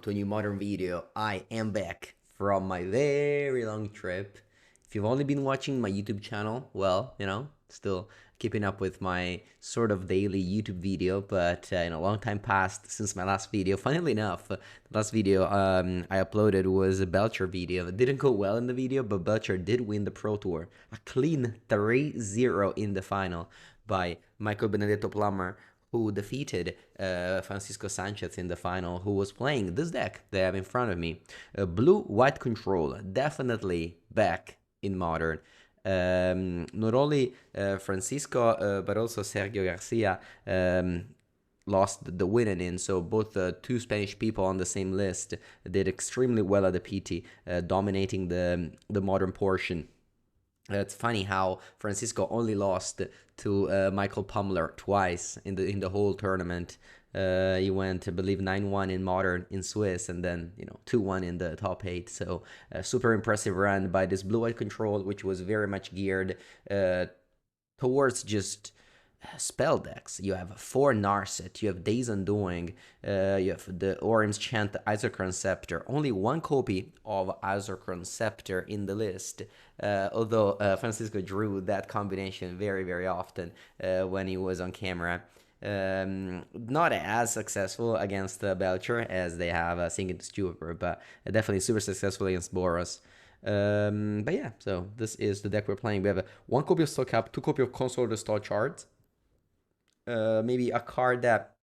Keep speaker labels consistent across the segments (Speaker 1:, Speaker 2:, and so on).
Speaker 1: to a new modern video. I am back from my very long trip. If you've only been watching my YouTube channel, well, still keeping up with my sort of daily YouTube video, but in a long time passed since my last video. Funnily enough, the last video I uploaded was a Belcher video. It didn't go well in the video, but Belcher did win the Pro Tour. A clean 3-0 in the final by Michael Benedetto Plummer, who defeated Francisco Sanchez in the final, who was playing this deck they have in front of me. Blue-white control, definitely back in modern. Not only Francisco, but also Sergio Garcia lost the winning in, so both two Spanish people on the same list did extremely well at the PT, dominating the modern portion. It's funny how Francisco only lost to Michael Pummler twice in the whole tournament. He went, I believe, 9-1 in modern in Swiss, and then 2-1 in the top 8. So super impressive run by this blue-white control, which was very much geared towards just spell decks. You have 4 Narset, you have Days Undoing, you have the Orim's Chant, Isochron Scepter. Only 1 copy of Isochron Scepter in the list, although Francisco drew that combination very, very often when he was on camera. Not as successful against Belcher as they have Singing Stupor, but definitely super successful against Boros. But yeah, so this is the deck we're playing. We have 1 copy of Stock Cap, 2 copy of Console of the Star Charts. Maybe a card that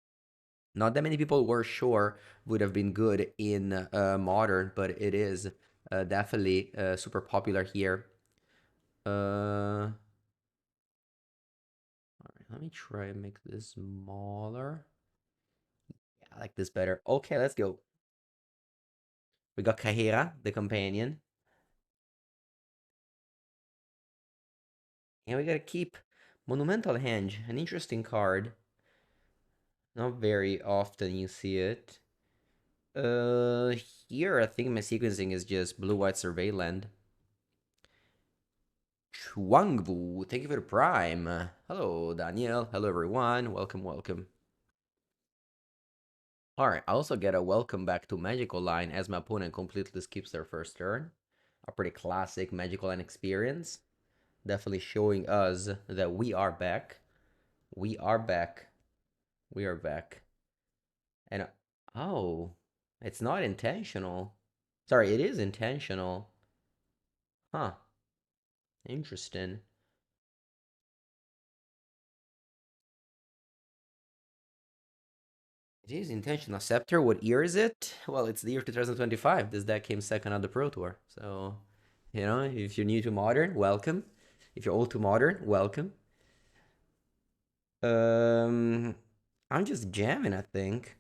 Speaker 1: not that many people were sure would have been good in modern, but it is definitely super popular here. All right, let me try and make this smaller. Yeah, I like this better. Okay, let's go. We got Kahira, the companion. And we gotta keep Monumental Henge, an interesting card. Not very often you see it. Here I think my sequencing is just blue-white surveilland. Chuangvu, thank you for the prime. Hello, Daniel. Hello, everyone. Welcome, welcome. Alright, I also get a welcome back to Magical Line as my opponent completely skips their first turn. A pretty classic Magical Line experience. Definitely showing us that we are back. We are back. We are back. And, oh, it's not intentional. Sorry, it is intentional. Huh. Interesting. It is intentional. Scepter, what year is it? Well, it's the year 2025. This deck came second on the Pro Tour. So, if you're new to Modern, welcome. If you're old to Modern, welcome. I'm just jamming, I think.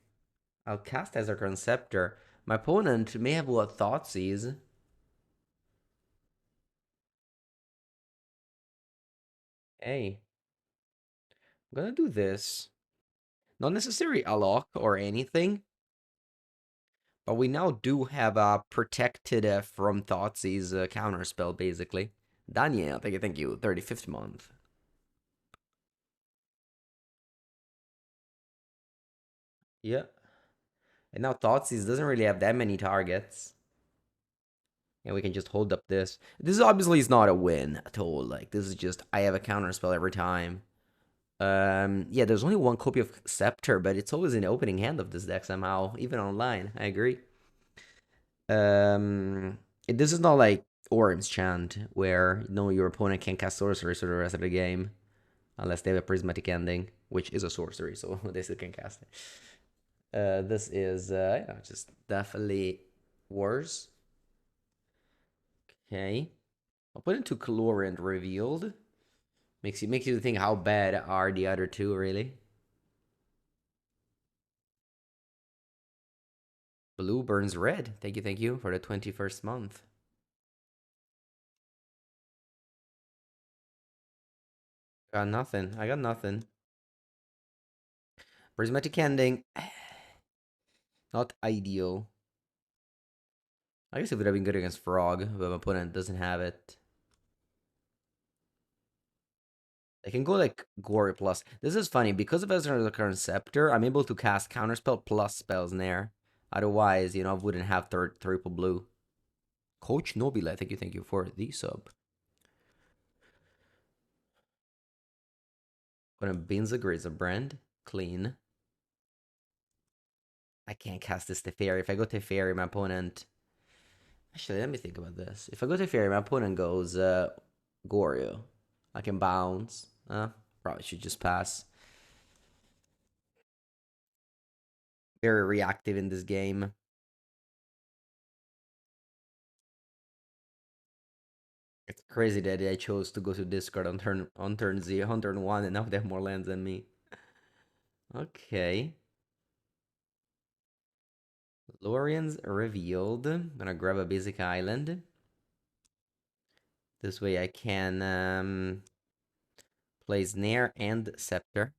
Speaker 1: I'll cast as a Conceptor. My opponent may have what Thoughtseize. Hey, I'm gonna do this. Not necessarily a lock or anything, but we now do have a protected from Thoughtseize counterspell, basically. Daniel, thank you. 35th month. Yeah. And now Thoughtseize doesn't really have that many targets. And we can just hold up this. This obviously is not a win at all. Like, this is just, I have a counterspell every time. Yeah, there's only 1 copy of Scepter, but it's always in the opening hand of this deck somehow, even online. I agree. This is not like Orim's Chant, where your opponent can cast sorceries for the rest of the game, unless they have a prismatic ending, which is a sorcery, so they still can cast it. This is yeah, just definitely worse. Okay, I'll put into Calorient revealed. Makes you think how bad are the other two really. Blue burns red. Thank you for the 21st month. Got nothing. I got nothing. Prismatic ending. Not ideal. I guess it would have been good against Frog, but my opponent doesn't have it. I can go like Goryo plus. This is funny, because of Ezra's current Scepter, I'm able to cast Counterspell plus spells in there. Otherwise, I wouldn't have third triple blue. Coach Nobile, thank you for the sub. Gonna Binzager is a brand. Clean. I can't cast this Teferi. If I go Teferi, my opponent... Actually, let me think about this. If I go Teferi, my opponent goes Goryo. I can bounce. Probably should just pass. Very reactive in this game. It's crazy that I chose to go to discard on turn 0, on turn 1, and now they have more lands than me. Okay. Lorian's revealed. I'm gonna grab a basic island. This way I can play Snare and Scepter.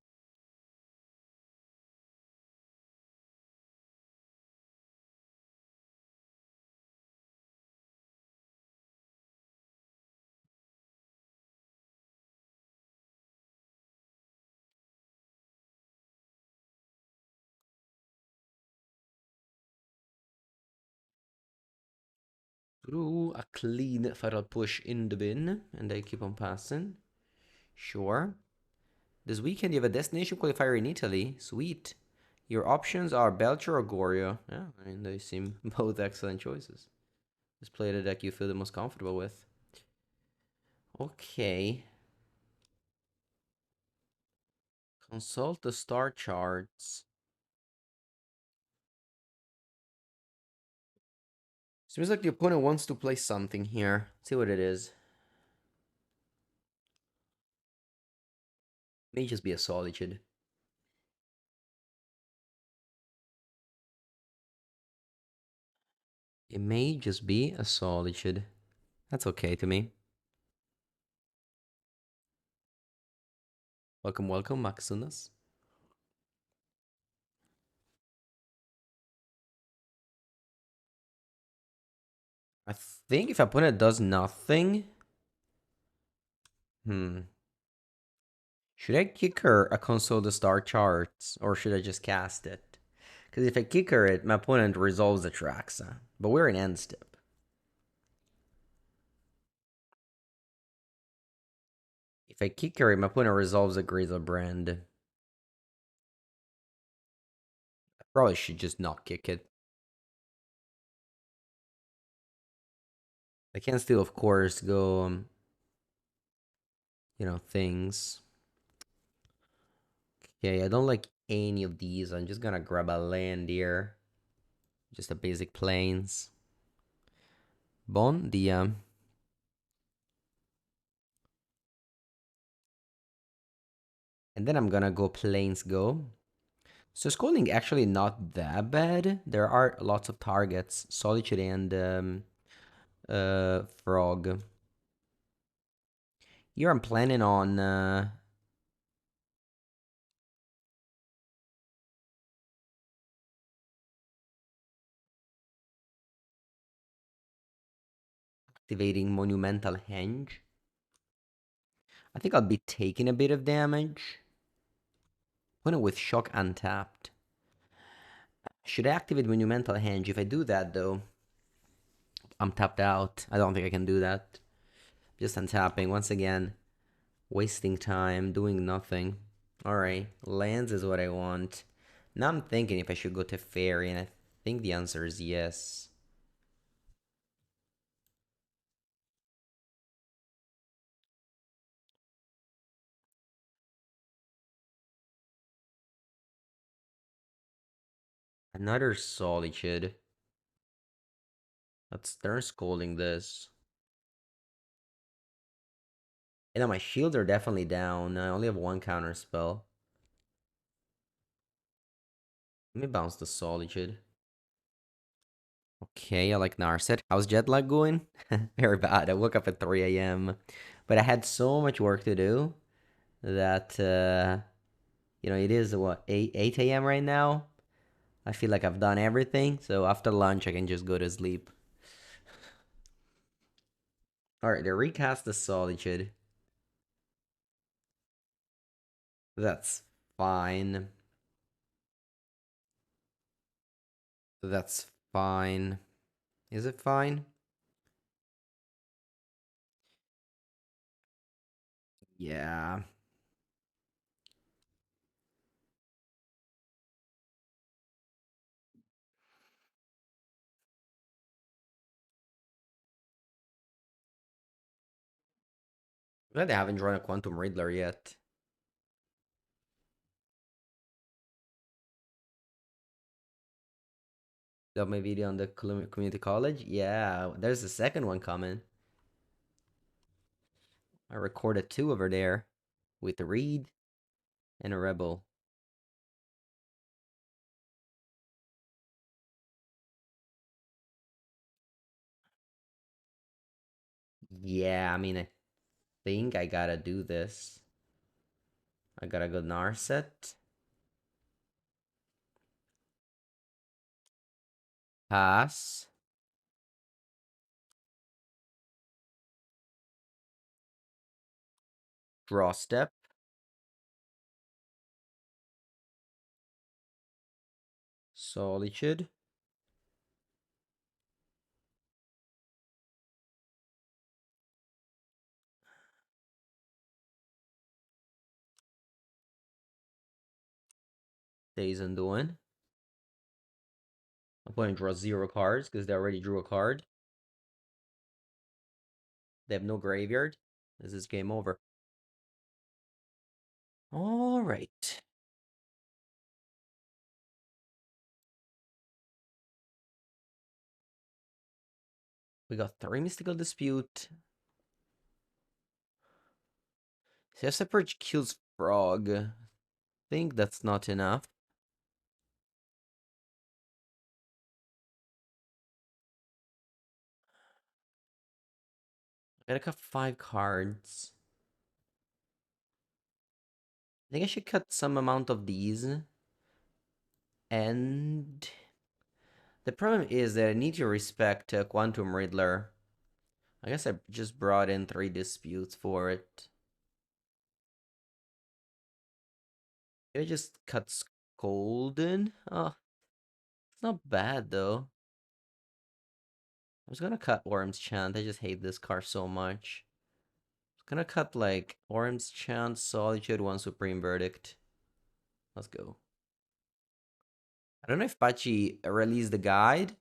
Speaker 1: Through a clean final push in the bin, and I keep on passing. Sure. This weekend you have a destination qualifier in Italy. Sweet. Your options are Belcher or Goryo. Yeah, I mean, they seem both excellent choices. Just play the deck you feel the most comfortable with. Okay. Consult the star charts. Seems like the opponent wants to play something here. See what it is. May just be a Solitude. It may just be a Solitude. That's okay to me. Welcome, welcome, Maxunas. I think if opponent does nothing... Should I kick her a console the star charts, or should I just cast it? Because if I kick her it, my opponent resolves the Traxa. But we're in end step. If I kick her it, my opponent resolves a Grizzle Brand. I probably should just not kick it. I can still, of course, go, things. Okay, I don't like any of these. I'm just gonna grab a land here. Just a basic plains. Bon dia. And then I'm gonna go plains go. So scolding actually not that bad. There are lots of targets. Solitude and frog. Here I'm planning on activating Monumental Henge. I think I'll be taking a bit of damage. Put it with Shock untapped. Should I activate Monumental Henge? If I do that, though, I'm tapped out. I don't think I can do that. Just untapping. Once again, wasting time, doing nothing. Alright, lands is what I want. Now I'm thinking if I should go to Fairy, and I think the answer is yes. Another Solitude. They're scolding this. You know, my shields are definitely down. I only have one counter spell. Let me bounce the Solitude. Okay, I like Narset. How's jet lag going? Very bad. I woke up at 3 a.m. But I had so much work to do that, it is, what, 8 a.m. right now? I feel like I've done everything. So after lunch, I can just go to sleep. Alright, they recast the Solitude. That's fine. That's fine. Is it fine? Yeah. Glad they haven't drawn a Quantum Riddler yet. Got my video on the community college? Yeah, there's the second one coming. I recorded two over there with a Reed and a Rebel. Yeah, I mean, I think I gotta do this. I gotta go Narset. Pass. Draw step. Solitude. Days Undoing. Opponent draws 0 cards because they already drew a card. They have no graveyard. This is game over. All right. We got 3 Mystical Dispute. Esper kills Frog. Think that's not enough. I gotta cut 5 cards. I think I should cut some amount of these. And the problem is that I need to respect Quantum Riddler. I guess I just brought in 3 disputes for it. I just cut Golden. Oh, it's not bad though. I was gonna cut Worm's Chant. I just hate this card so much. I was gonna cut like Worm's Chant, Solitude, one Supreme Verdict. Let's go. I don't know if Pachi released the guide.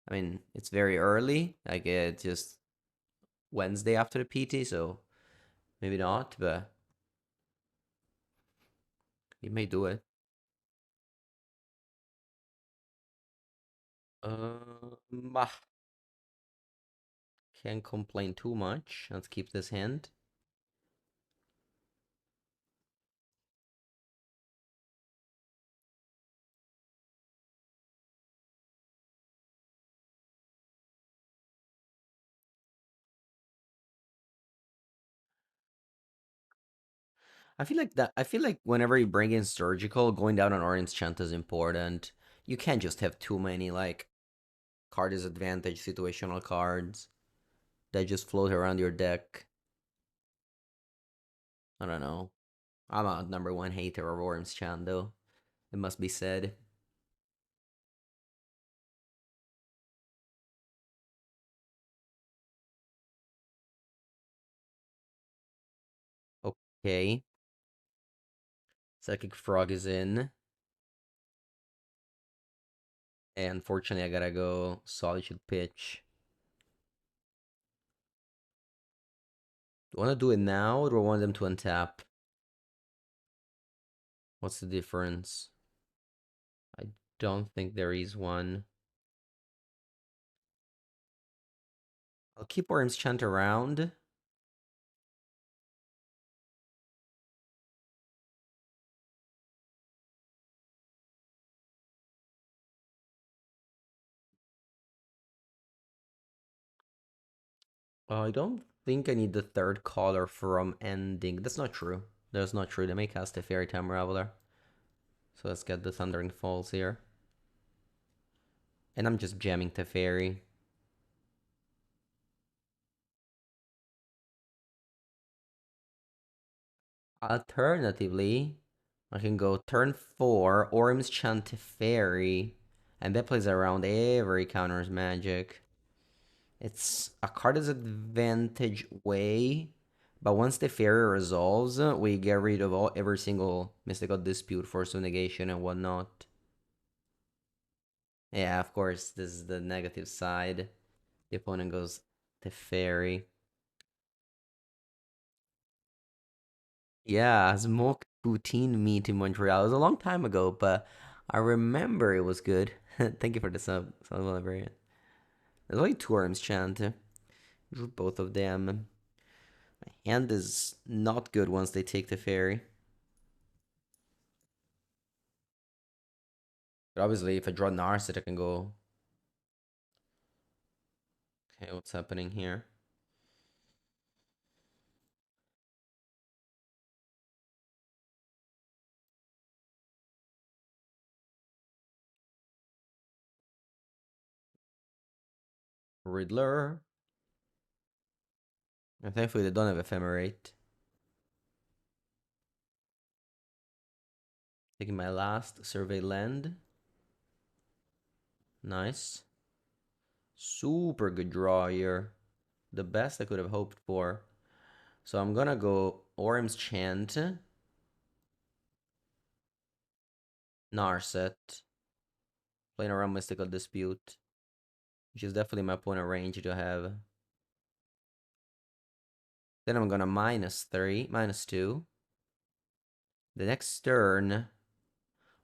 Speaker 1: I mean, it's very early. Like it's just Wednesday after the PT, so maybe not, but he may do it. Bah, can't complain too much. Let's keep this hand. I feel like whenever you bring in surgical, going down on Orange Chant is important. You can't just have too many like card disadvantage situational cards that just float around your deck. I don't know. I'm a #1 hater of Worm's Chant though. It must be said. Okay. Psychic Frog is in. And unfortunately I gotta go Solitude Pitch. Do I wanna do it now or do I want them to untap? What's the difference? I don't think there is one. I'll keep Worm's Chant around. I don't think I need the third color from ending. That's not true. That's not true. They may cast a Fairy Time Raveler. So let's get the Thundering Falls here. And I'm just jamming Teferi. Alternatively, I can go turn 4, Orm's Chant Teferi, And that plays around every counter's magic. It's a card's advantage way, but once the fairy resolves, we get rid of every single mystical dispute, force of negation, and whatnot. Yeah, of course, this is the negative side. The opponent goes the fairy. Yeah, smoked poutine meat in Montreal. It was a long time ago, but I remember it was good. Thank you for the sub, Librarian. There's only two arms chant. Drew both of them. My hand is not good once they take the fairy. But obviously, if I draw Narset, I can go. Okay, what's happening here? Riddler. And thankfully, they don't have Ephemerate. Taking my last survey land. Nice. Super good draw here. The best I could have hoped for. So I'm gonna go Orim's Chant. Narset. Playing around Mystical Dispute. Which is definitely my opponent range to have. Then I'm gonna -3, -2. The next turn.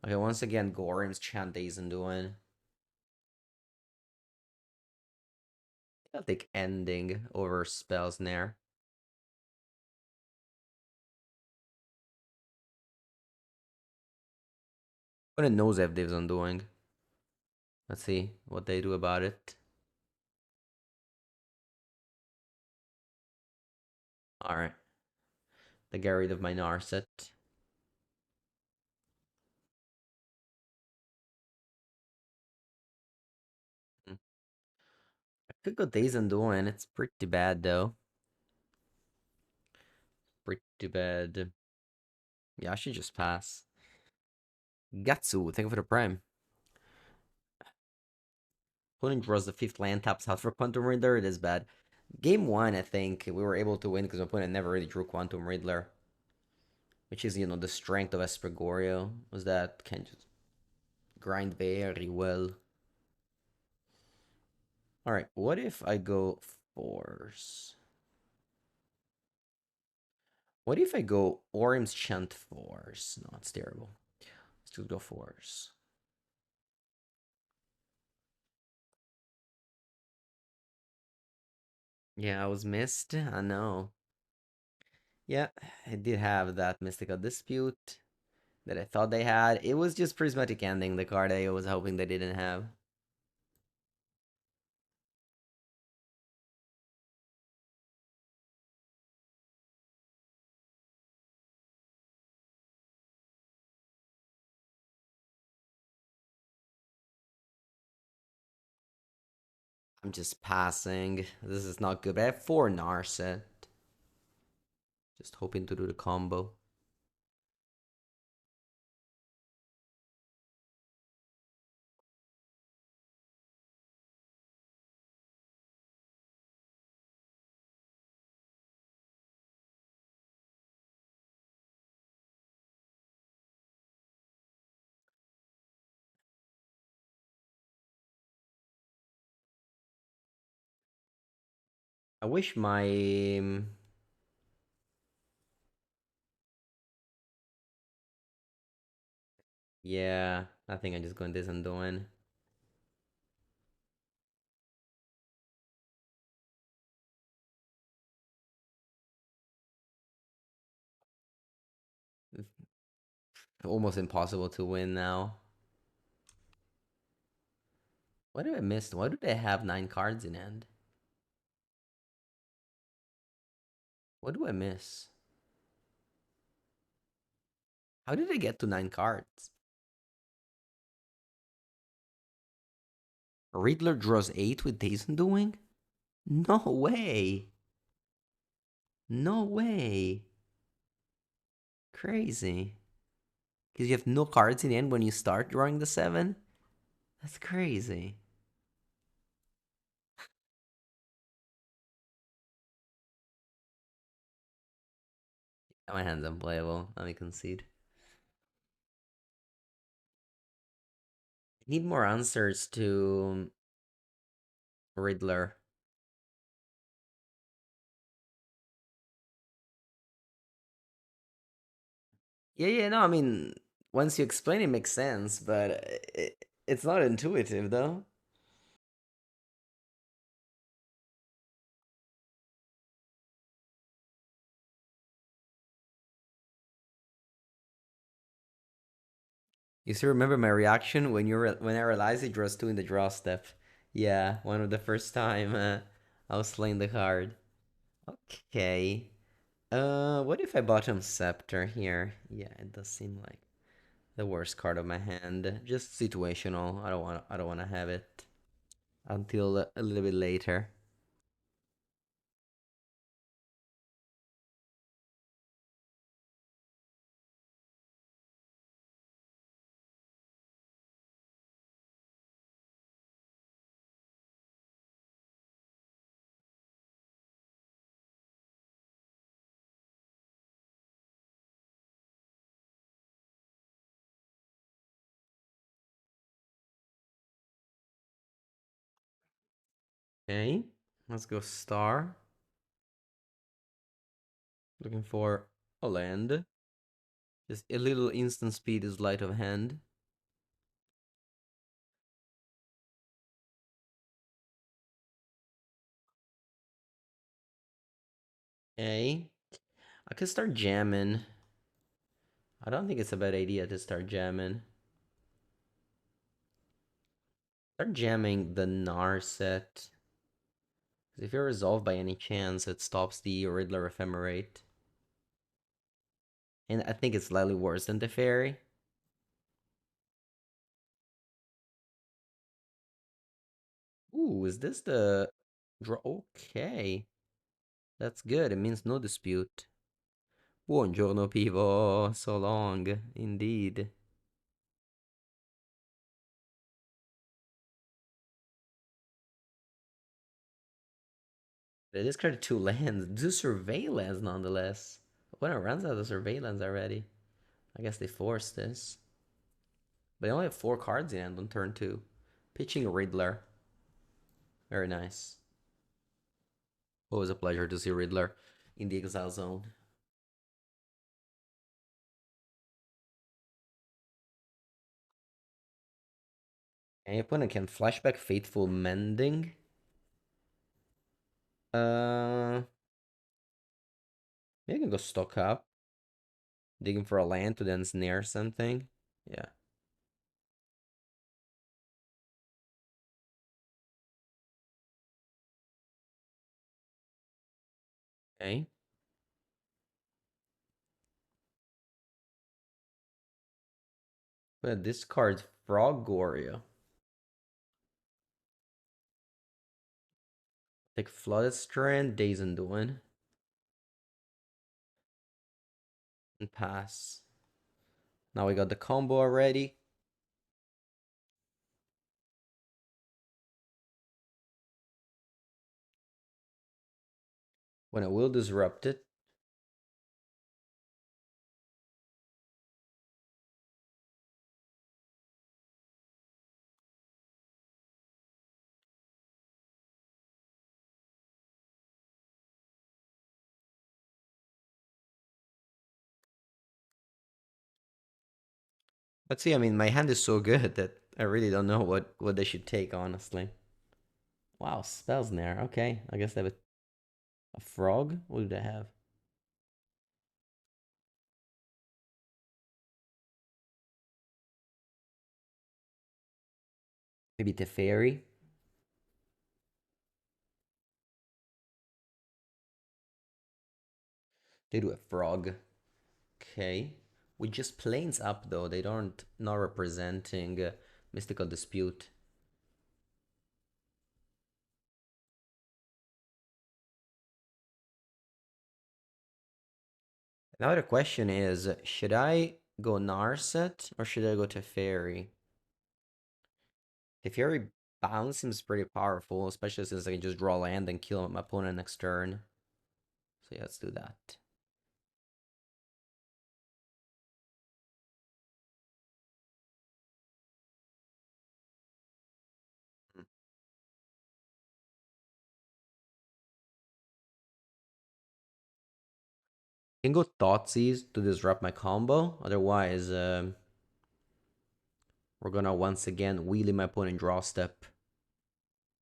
Speaker 1: Okay, once again, Gorim's Chant isn't doing. I'll take Ending over Spell Snare. Opponent knows I have Divs on doing. Let's see what they do about it. Alright. They get rid of my Narset. I could go Days Undoing. It's pretty bad though. Pretty bad. Yeah, I should just pass. Gatsu, thank you for the prime. Opponent draws the 5th land, taps out for Quantum Riddler. It is bad. Game 1, I think, we were able to win because my opponent never really drew Quantum Riddler. Which is, the strength of Esper Goryo. Was that can just grind very well. Alright, what if I go Force? What if I go Orim's Chant Force? No, it's terrible. Let's just go Force. Yeah, I was missed. I know. Yeah, I did have that Mystical Dispute that I thought they had. It was just Prismatic Ending, the card I was hoping they didn't have. I'm just passing. This is not good. But I have 4 Narset. Just hoping to do the combo. I wish my yeah, I think I'm just going this and doing. Almost impossible to win now. What did I miss? Why do they have 9 cards in hand? What do I miss? How did I get to 9 cards? Riddler draws 8 with Days Undoing? No way. No way. Crazy. Because you have no cards in the end when you start drawing the 7? That's crazy. My hand's unplayable. Let me concede. Need more answers to Riddler. Yeah, no, I mean, once you explain it, makes sense, but it's not intuitive though. You still remember my reaction when when I realized it was doing the draw step? Yeah, one of the first time I was playing the card. Okay. What if I bottom Scepter here? Yeah, it does seem like the worst card of my hand. Just situational. I don't want to have it until a little bit later. Okay, let's go star. Looking for a land. Just a little instant speed is light of hand. Okay, I could start jamming. I don't think it's a bad idea to start jamming. Start jamming the Narset. If you're resolved by any chance, it stops the Riddler Ephemerate. And I think it's slightly worse than the Fairy. Ooh, is this the draw? Okay, that's good. It means no dispute. Buongiorno, Pivo. So long, indeed. They discarded two lands. Two surveillance, nonetheless. When it runs out of surveillance already. I guess they forced this. But they only have four cards in hand on turn two. Pitching Riddler. Very nice. Always a pleasure to see Riddler in the exile zone. Any opponent can flashback Faithful Mending. Maybe I can go stock up. Digging for a land to then snare something. Yeah. Okay. But this card's Frog Goryo. Take Flooded Strand, Days Undoing, and pass. Now we got the combo already. When I will disrupt it. Let's see, I mean, my hand is so good that I really don't know what they should take, honestly. Wow, Spell Snare. Okay, I guess they have a frog? What do they have? Maybe Teferi? They do a frog. Okay. With just planes up, though, they don't not representing Mystical Dispute. Now the question is, should I go Narset or should I go Teferi? Teferi bounce seems pretty powerful, especially since I can just draw land and kill my opponent next turn. So yeah, let's do that. Can go Thoughtseize to disrupt my combo. Otherwise, we're gonna once again wheelie my opponent draw step,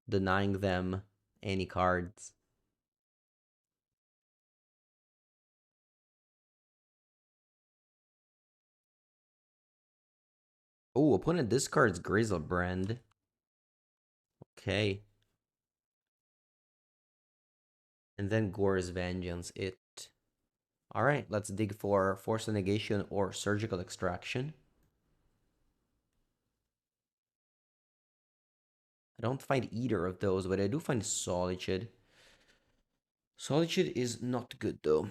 Speaker 1: denying them any cards. Oh, opponent discards Grizzlebrand. Okay. And then Gore's Vengeance. It. Alright, let's dig for Force of Negation or Surgical Extraction. I don't find either of those, but I do find Solitude. Solitude is not good though.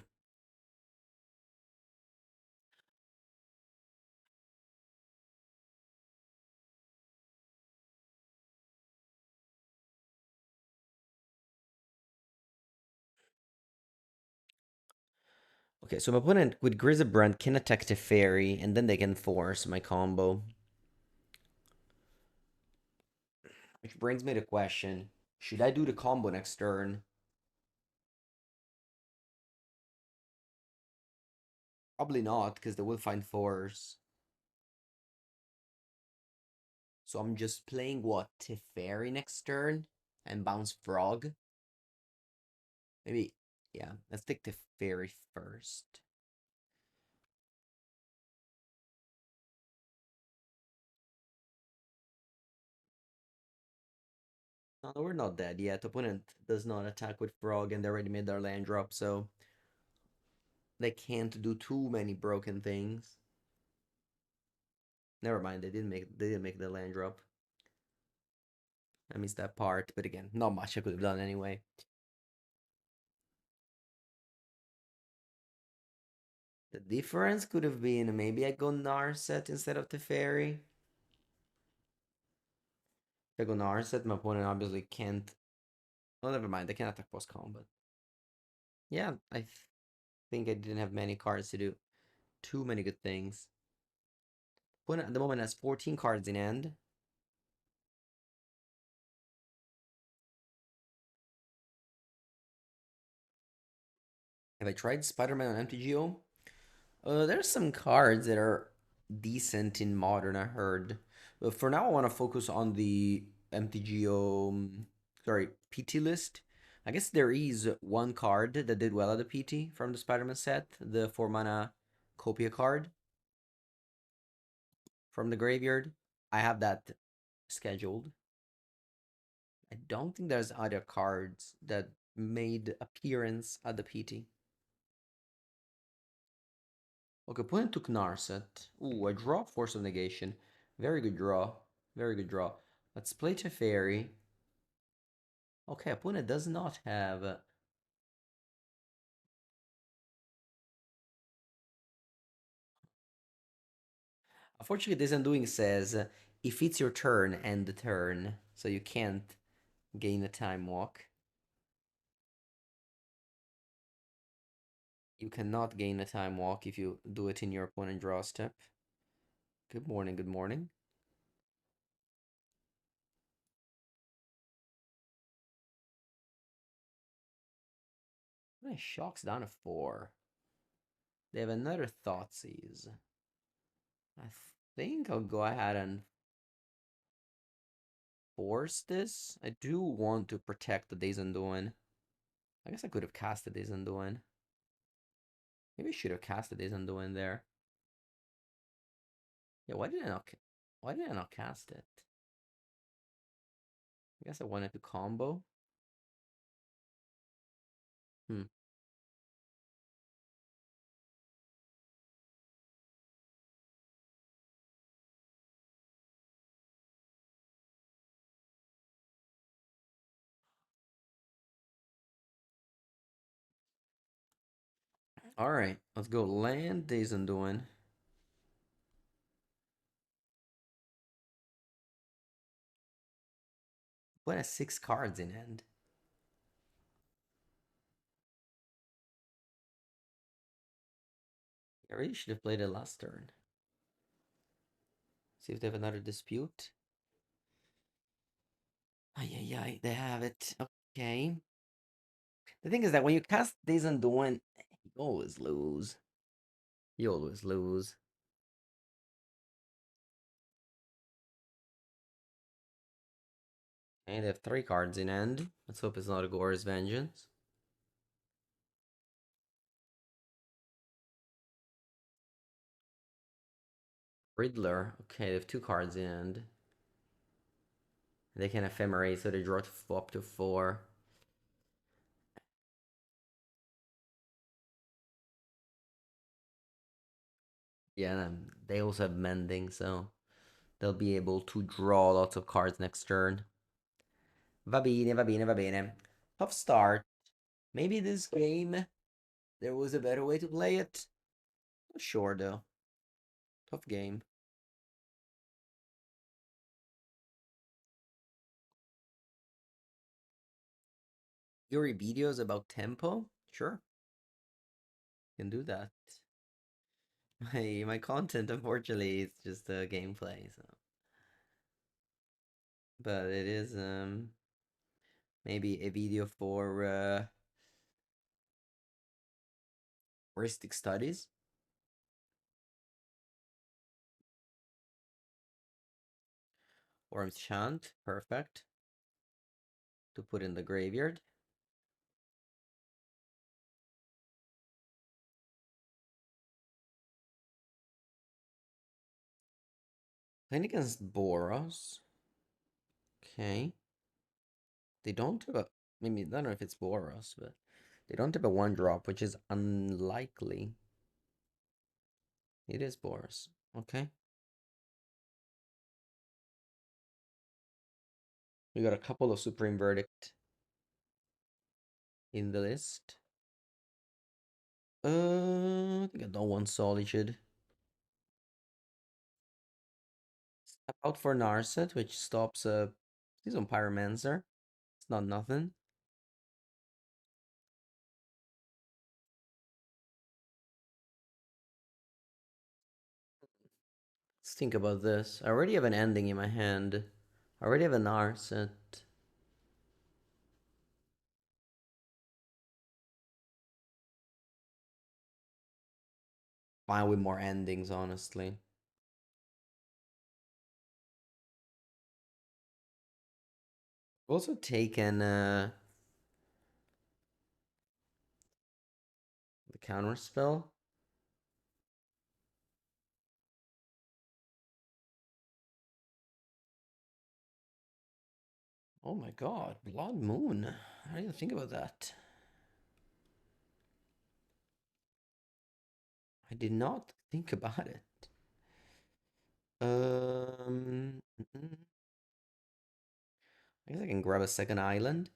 Speaker 1: Okay, so my opponent with Grizzlebrand can attack the fairy, and then they can force my combo. Which brings me to question, should I do the combo next turn? Probably not, because they will find force. So I'm just playing what? Teferi next turn? And bounce Frog? Maybe, yeah, let's take Teferi first. No, we're not dead yet. Opponent does not attack with Frog, and they already made their land drop, so they can't do too many broken things. Never mind, they didn't make the land drop. I missed that part, but again, not much I could have done anyway. The difference could have been maybe I go Narset instead of Teferi. If I go Narset, my opponent obviously can't. Oh, never mind. They can attack post combat. Yeah, I think I didn't have many cards to do too many good things. Opponent at the moment has 14 cards in hand. Have I tried Spider-Man on MTGO? There's some cards that are decent in modern, I heard. But for now, I want to focus on the MTGO, sorry, PT list. I guess there is one card that did well at the PT from the Spider-Man set, the 4 mana Copia card from the graveyard. I have that scheduled. I don't think there's other cards that made appearance at the PT. Okay, opponent took Narset. Ooh, I draw Force of Negation. Very good draw. Very good draw. Let's play Teferi. Okay, opponent does not have. Unfortunately, this undoing says if it's your turn, end the turn. So you can't gain a time walk. You cannot gain a time walk if you do it in your opponent draw step. Good morning, good morning. Nice shocks down to 4. They have another Thoughtseize. I think I'll go ahead and force this. I do want to protect the Days Undoing. I guess I could have cast the Days Undoing. Maybe I should have cast the Days Undoing there. Yeah, why did I not cast it? I guess I wanted to combo. Hmm. Alright, let's go land Days Undoing. What has 6 cards in hand? I really should have played it last turn. See if they have another dispute. Ay, ay, ay, they have it. Okay. The thing is that when you cast Days Undoing, you always lose. You always lose. And they have 3 cards in hand. Let's hope it's not a Gore's Vengeance. Riddler. Okay, they have 2 cards in hand. They can ephemerate, so they draw up to 4. Yeah, they also have Mending, so they'll be able to draw lots of cards next turn. Va bene, va bene, va bene. Tough start. Maybe this game, there was a better way to play it. Not sure, though. Tough game. UR videos about tempo? Sure, can do that. My content, unfortunately, it's just a gameplay, so. But it is maybe a video for heuristic studies. Or enchant, perfect. To put in the graveyard. Playing against Boros. Okay. They don't have a. Maybe I don't know if it's Boros, but they don't have a 1-drop, which is unlikely. It is Boros. Okay. We got a couple of Supreme Verdict in the list. I think I don't want Solitude. Step out for Narset, which stops he's on Pyromancer. It's not nothing. Let's think about this. I already have an ending in my hand. I already have a Narset. Fine with more endings, honestly. I've also taken the counter spell. Oh my god, Blood Moon. I didn't think about that. I did not think about it. I guess I can grab a second island.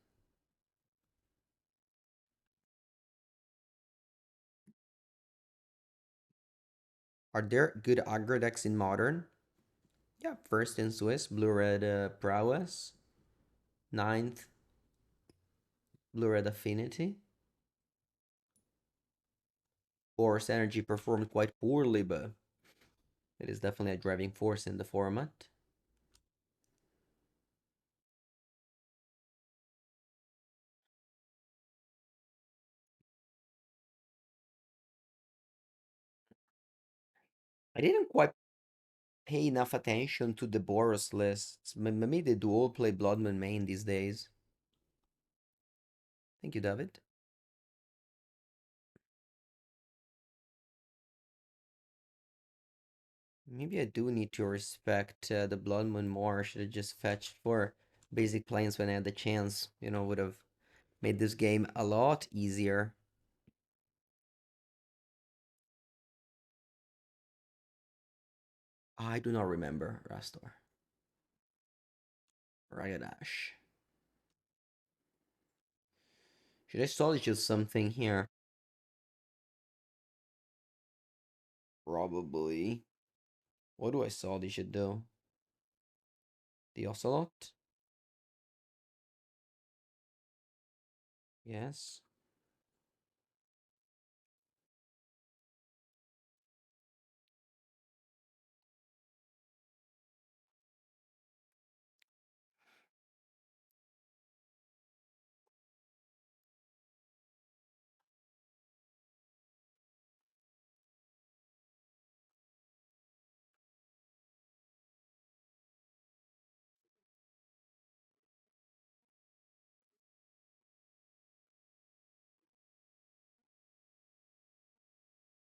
Speaker 1: Are there good aggro decks in Modern? Yeah, first in Swiss, blue-red Prowess. Ninth, blue-red Affinity. Boros Energy performed quite poorly, but it is definitely a driving force in the format. I didn't quite pay enough attention to the Boros lists. Maybe they do all play Bloodman main these days. Thank you, David. Maybe I do need to respect the Bloodman more. I should have just fetched for basic planes when I had the chance. You know, would have made this game a lot easier. I do not remember Rastor. Ragadash. Should I solitude something here? Probably. What do I solitude though? The Ocelot? Yes.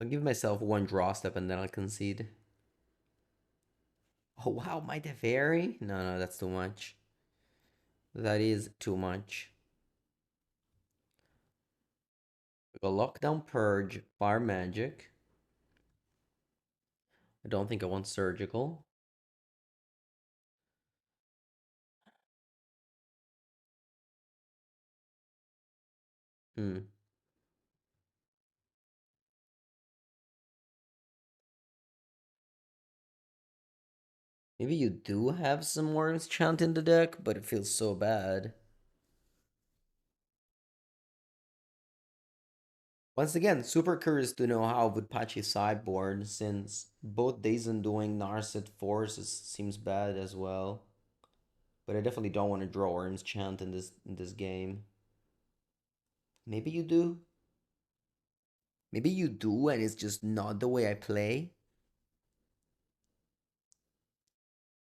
Speaker 1: I'll give myself one draw step and then I'll concede. Oh wow, might have vary? No, no, that's too much. That is too much. We go lockdown, purge, fire magic. I don't think I want surgical. Hmm. Maybe you do have some worms chant in the deck, but it feels so bad. Once again, super curious to know how would patchy sideboard since both Days Undoing Narset Force seems bad as well. But I definitely don't want to draw Worms Chant in this game. Maybe you do. Maybe you do, and it's just not the way I play.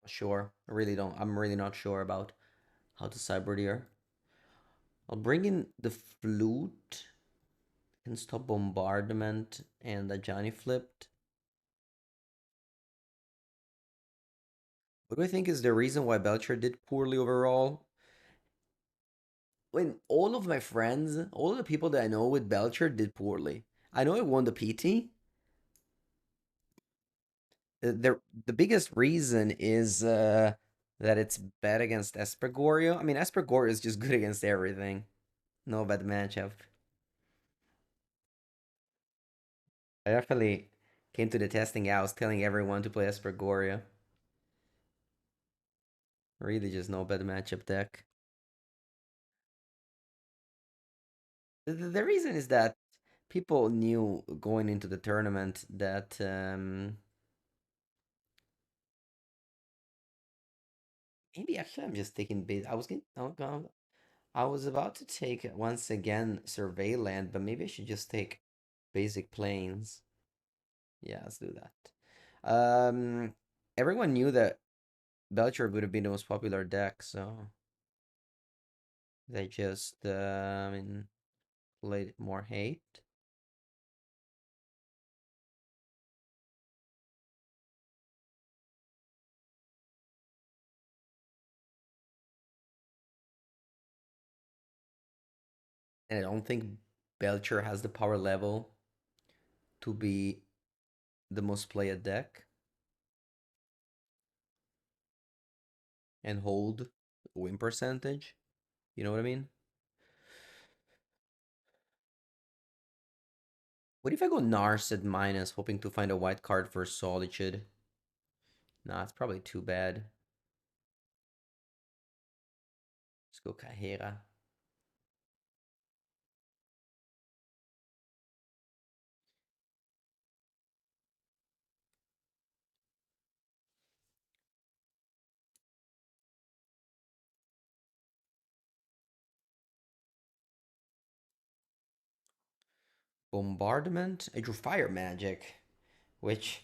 Speaker 1: Sure, I really don't. I'm really not sure about how to sideboard here. I'll bring in the flute. Can stop bombardment and the Johnny flipped. What do I think is the reason why Belcher did poorly overall? When all of my friends, all of the people that I know with Belcher did poorly. I know I won the PT. The biggest reason is that it's bad against Esper Goryo. I mean, Esper Goryo is just good against everything. No bad matchup. I definitely came to the testing house telling everyone to play Esper Goryo. Really just no bad matchup deck. The reason is that people knew going into the tournament that maybe actually I'm just taking base. I was about to take once again Survey Land, but maybe I should just take Basic Plains. Yeah, let's do that. Everyone knew that Belcher would have been the most popular deck, so they just played more hate. And I don't think Belcher has the power level to be the most played deck and hold win percentage. You know what I mean? What if I go Nars at minus, hoping to find a white card for Solitude? Nah, it's probably too bad. Let's go Kahera. Bombardment? I drew Fire Magic, which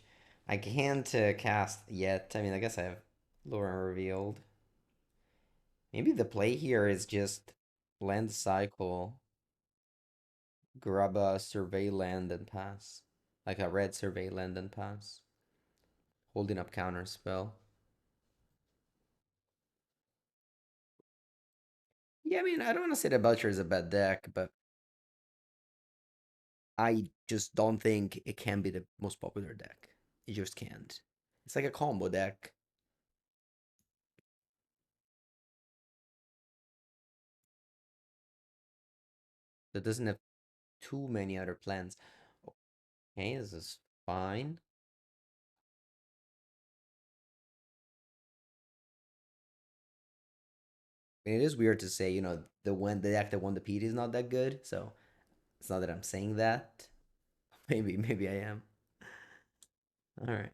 Speaker 1: I can't cast yet. I mean, I guess I have Lure Revealed. Maybe the play here is just land cycle, grab a survey land and pass. Like a red survey land and pass. Holding up counter spell. Yeah, I mean, I don't want to say that Belcher is a bad deck, but I just don't think it can be the most popular deck. It just can't. It's like a combo deck that doesn't have too many other plans. Okay, this is fine. mean, it is weird to say, the deck that won the PT is not that good. So it's not that I'm saying that. Maybe I am. All right.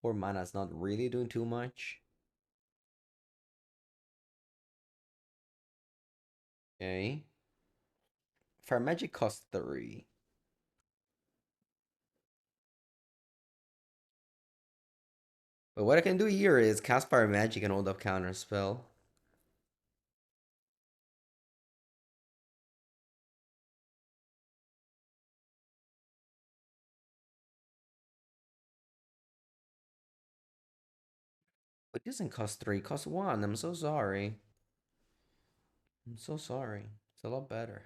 Speaker 1: 4 mana is not really doing too much. Okay. Fire Magic costs 3. But what I can do here is cast Fire Magic and hold up counter spell. But it doesn't cost 3, it costs 1. I'm so sorry. I'm so sorry. It's a lot better.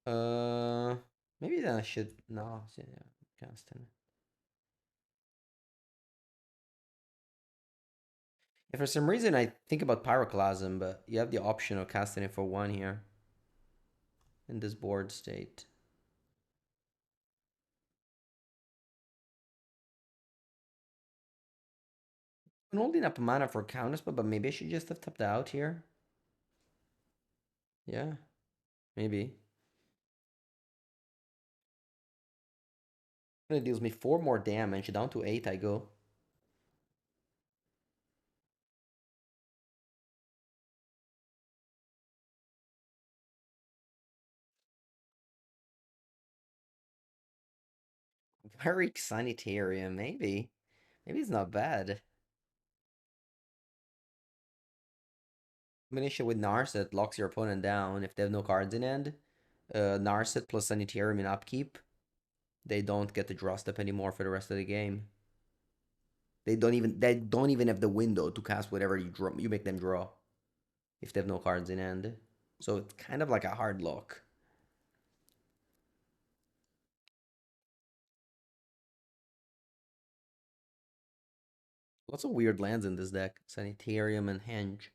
Speaker 1: Uh, Maybe then I should no, yeah, casting. If for some reason I think about Pyroclasm, but you have the option of casting it for 1 here in this board state. I'm holding up mana for counterspell, but maybe I should just have tapped out here. Yeah, maybe. It deals me 4 more damage. Down to 8 I go. Very Sanitarium, maybe. Maybe it's not bad. Combination with Narset locks your opponent down if they have no cards in hand. Narset plus Sanitarium in upkeep. They don't get to draw step anymore for the rest of the game. They don't even have the window to cast whatever you make them draw if they have no cards in hand. So it's kind of like a hard lock. Lots of weird lands in this deck. Sanitarium and Henge.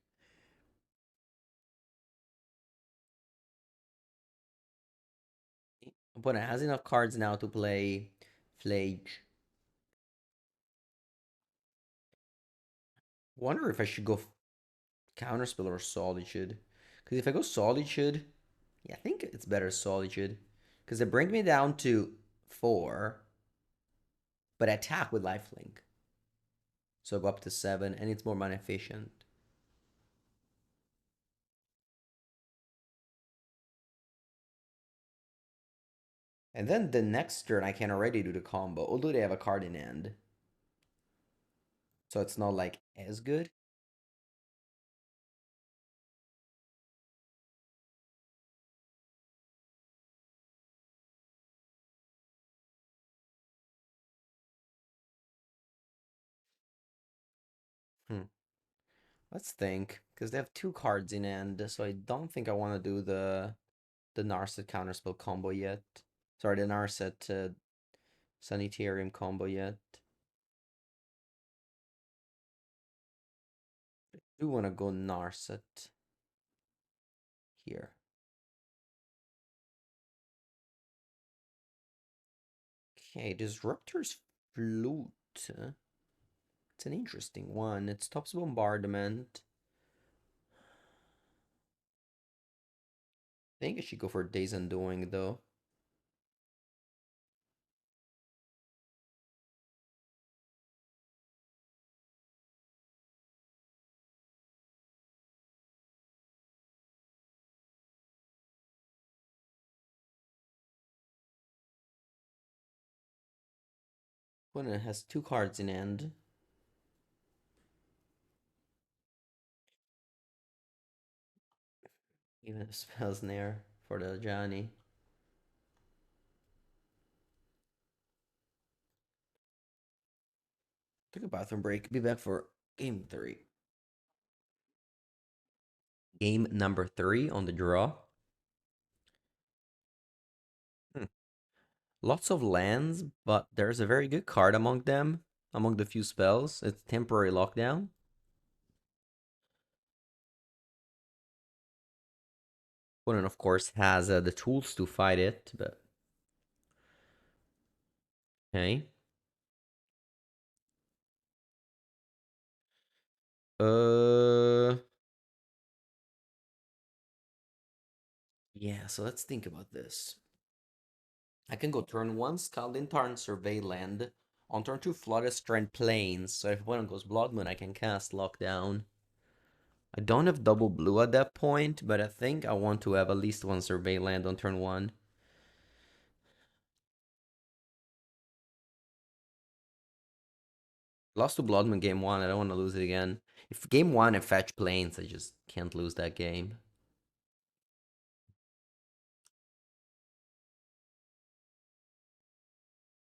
Speaker 1: Opponent has enough cards now to play Flage. Wonder if I should go Counterspell or Solitude. Because if I go Solitude, yeah, I think it's better Solitude. Because it brings me down to 4, but I attack with Lifelink. So I go up to 7, and it's more mana efficient. And then the next turn, I can already do the combo, although they have a card in hand. So it's not like as good. Hmm. Let's think, because they have 2 cards in hand, so I don't think I want to do the Narset Counterspell combo yet. Sorry, the Narset Sanitarium combo yet. I do want to go Narset here. Okay, Disruptor's Flute. It's an interesting one. It stops bombardment. I think I should go for Days Undoing though. When it has 2 cards in hand. Even if spells near for the Johnny. Took a bathroom break. Be back for game 3. Game number 3 on the draw. Hmm. Lots of lands, but there's a very good card among them. Among the few spells, it's Temporary Lockdown. Opponent, of course, has the tools to fight it, but Okay. Uh, yeah, so let's think about this. I can go turn 1, Scalding Tarn, Survey Land. On turn 2, Flooded Strand Plains. So if opponent goes Blood Moon, I can cast Lockdown. I don't have double blue at that point, but I think I want to have at least one Survey Land on turn 1. Lost to Blood Moon game 1, I don't want to lose it again. If game 1 I fetch Plains, I just can't lose that game.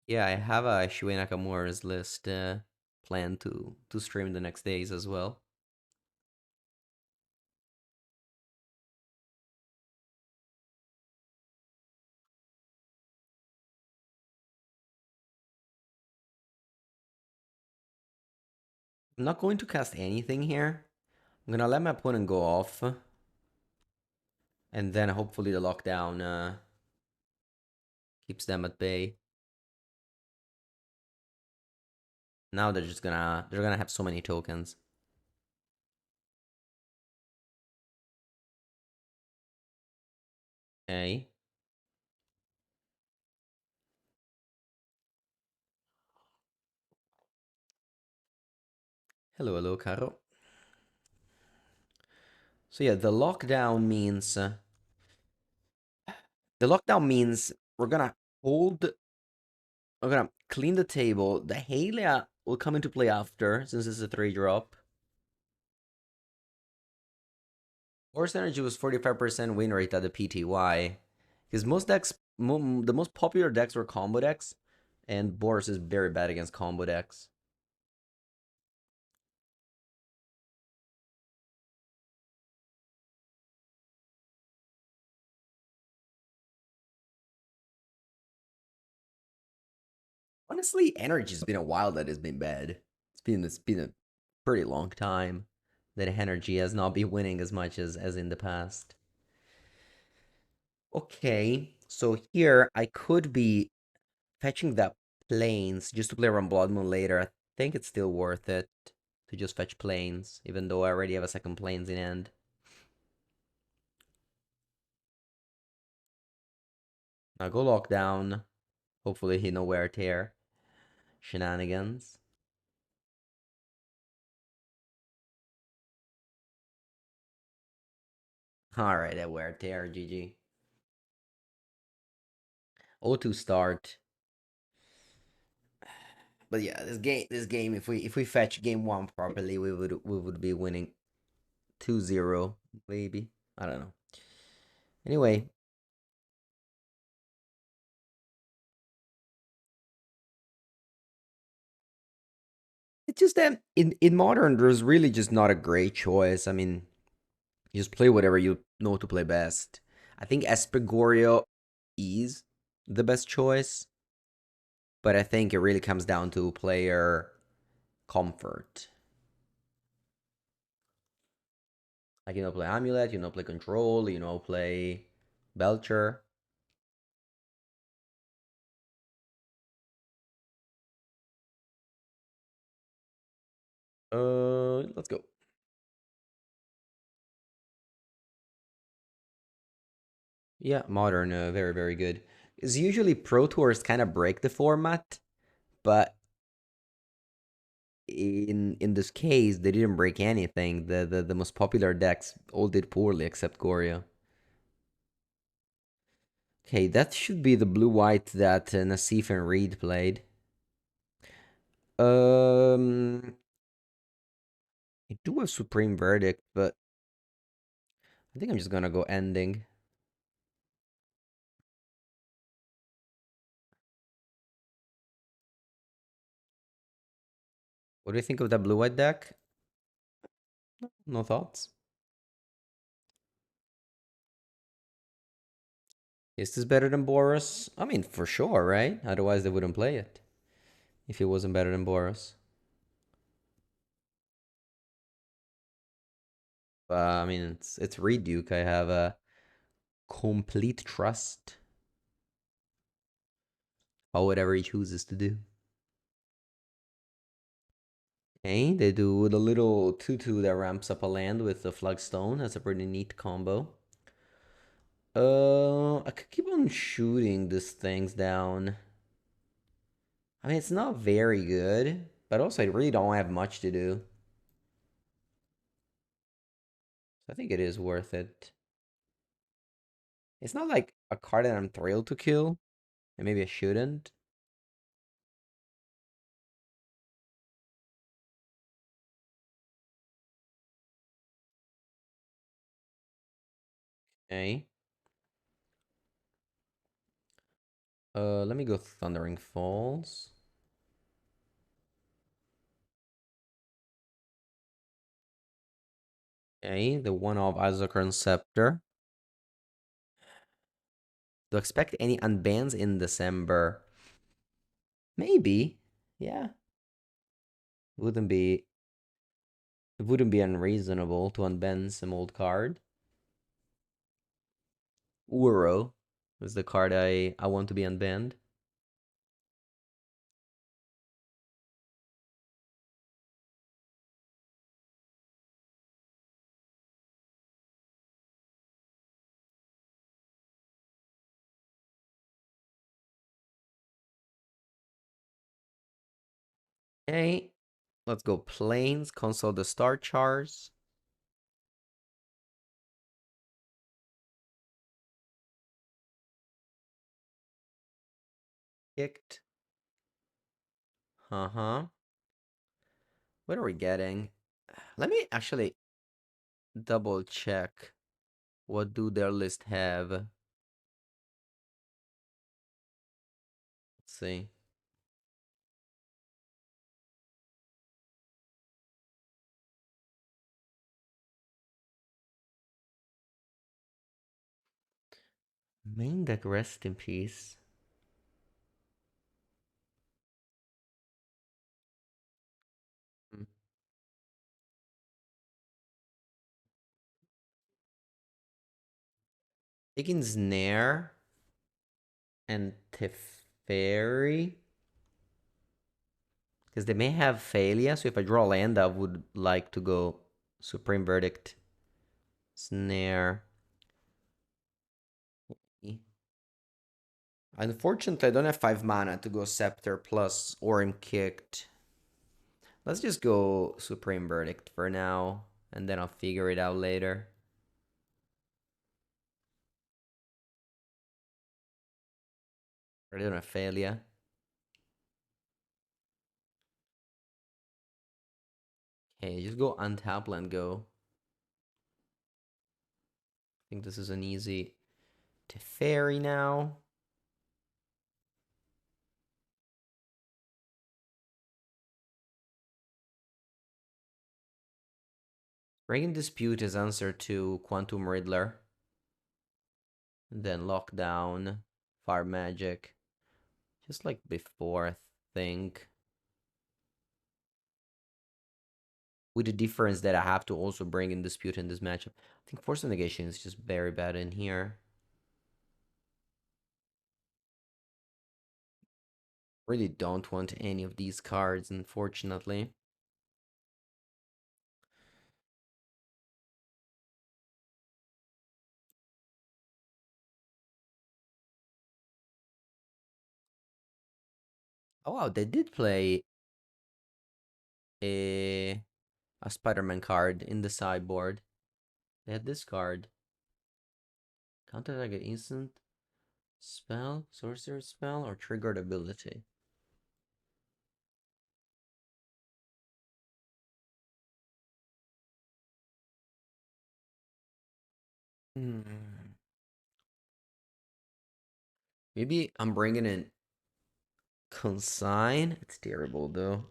Speaker 1: Yeah, I have a Shuei Nakamura's list planned to stream the next days as well. I'm not going to cast anything here. I'm gonna let my opponent go off, and then hopefully the lockdown keeps them at bay. Now they're gonna have so many tokens. Okay. Hello, hello, Caro. So yeah, the lockdown means we're gonna hold. We're gonna clean the table. The Halia will come into play after, since it's a 3-drop. Force Energy was 45% win rate at the PTY. Because most decks, the most popular decks were combo decks, and Boros is very bad against combo decks. Honestly, Energy's been a while that has been bad. It's been a pretty long time that Energy has not been winning as much as in the past. Okay, so here I could be fetching that planes just to play around Blood Moon later. I think it's still worth it to just fetch planes, even though I already have a second planes in hand. Now go lockdown. Hopefully he no wear tear shenanigans. All right, that wear tear, GG. 0-2 start. But yeah, this game, if we fetch game 1 properly, we would be winning 2-0, maybe. I don't know. Anyway, it's just that in modern, there's really just not a great choice. I mean, you just play whatever you know to play best. I think Esper Goryo is the best choice, but I think it really comes down to player comfort. Like, play Amulet, play Control, play Belcher. Let's go. Yeah, modern, very, very good. Because usually Pro Tours kind of break the format, but in this case, they didn't break anything. The most popular decks all did poorly except Goryo. Okay, that should be the blue-white that Nassif and Reed played. Um, I do have Supreme Verdict, but I think I'm just gonna go Ending. What do you think of that blue-white deck? No thoughts? Is this better than Boros? I mean, for sure, right? Otherwise, they wouldn't play it if it wasn't better than Boros. I mean, it's Reduke. I have a complete trust. or whatever he chooses to do. Okay, they do the little 2/2 that ramps up a land with the Flagstone. That's a pretty neat combo. I could keep on shooting these things down. I mean, it's not very good, but also I really don't have much to do. So I think it is worth it. It's not like a card that I'm thrilled to kill, and maybe I shouldn't. Okay. Let me go Thundering Falls. Okay, the one of Azokran Scepter. Do I expect any unbans in December? Maybe. Yeah. Wouldn't be it wouldn't be unreasonable to unban some old card. Uro is the card I want to be unbanned. Okay. Let's go Plains, console the Star Chars. Kicked. Uh-huh. What are we getting? Let me actually double check. What do their list have? Let's see. Main deck, rest in peace. Hmm. Taking Snare and Teferi. Because they may have Failure, so if I draw land, I would like to go Supreme Verdict, Snare. Unfortunately, I don't have 5 mana to go Scepter plus Orm Kicked. Let's just go Supreme Verdict for now, and then I'll figure it out later. I don't have Failure. Okay, just go untap and go. I think this is an easy Teferi now. Breaking Dispute is answer to Quantum Riddler. Then Lockdown, Fire Magic. Just like before, I think. With the difference that I have to also bring in Dispute in this matchup. I think Force of Negation is just very bad in here. Really don't want any of these cards, unfortunately. Oh wow, they did play a Spider-Man card in the sideboard. They had this card. Counter like an instant spell, sorcerer spell, or triggered ability. Hmm. Maybe I'm bringing in Consign. It's terrible though.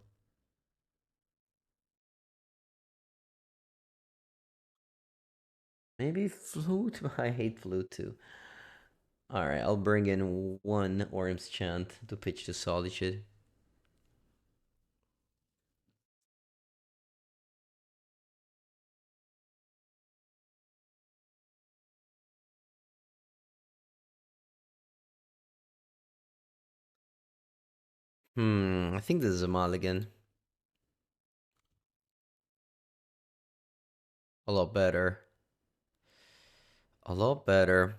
Speaker 1: Maybe Flute. I hate Flute too. Alright, I'll bring in one Orm's Chant to pitch to Solitude. I think this is a mulligan. A lot better. A lot better.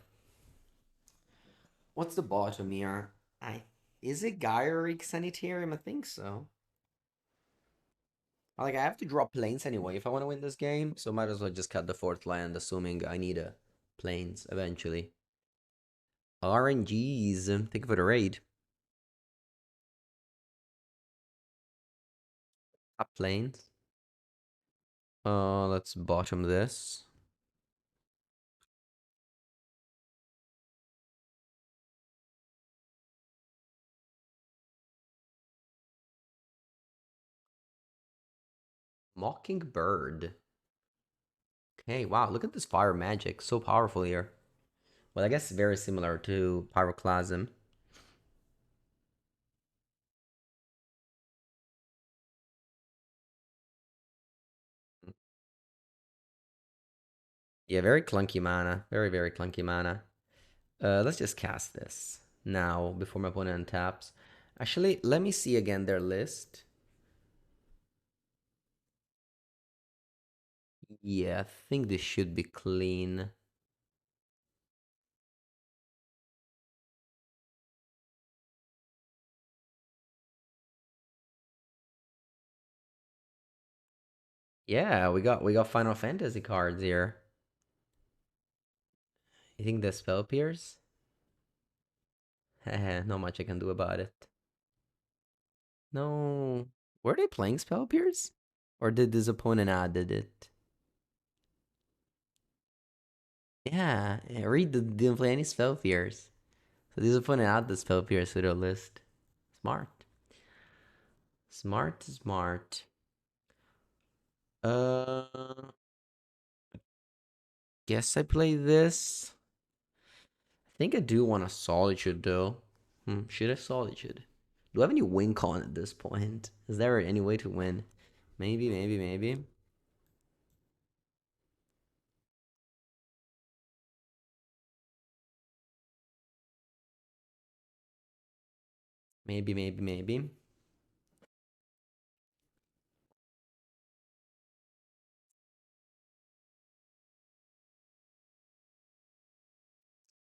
Speaker 1: What's the bottom here? I Is it Gyric Sanitarium? I think so. Like I have to draw planes anyway if I want to win this game, so might as well just cut the fourth land, assuming I need a planes eventually. RNGs, thank you for the raid. Up planes. Let's bottom this. Mockingbird. Okay, wow, look at this fire magic. So powerful here. Well, I guess very similar to Pyroclasm. Yeah, very clunky mana. Very, very clunky mana. Let's just cast this now before my opponent taps. Actually, let me see again their list. Yeah, I think this should be clean. Yeah, we got Final Fantasy cards here. You think the spell pierce? Heh, not much I can do about it. No. Were they playing spell pierce? Or did this opponent added it? Yeah, Reed didn't play any spell pierce. So this opponent added the spell pierce to the list. Smart. Smart, smart. Uh, guess I play this. I think I do want a Solitude though. Should I Solitude? Do I have any win con at this point? Is there any way to win? Maybe, maybe, maybe. Maybe, maybe, maybe.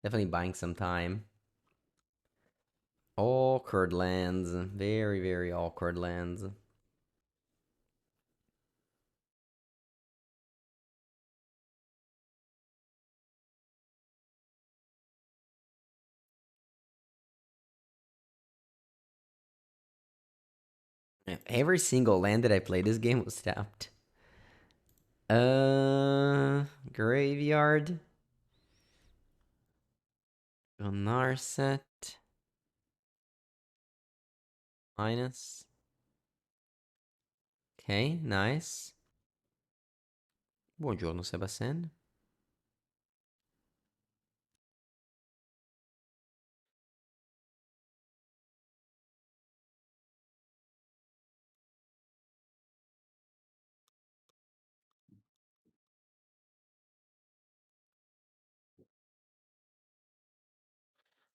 Speaker 1: Definitely buying some time. Awkward lands. Very, very awkward lands. Every single land that I played this game was tapped. Graveyard. Narset. Minus. Okay, nice. Buongiorno, Sebastian.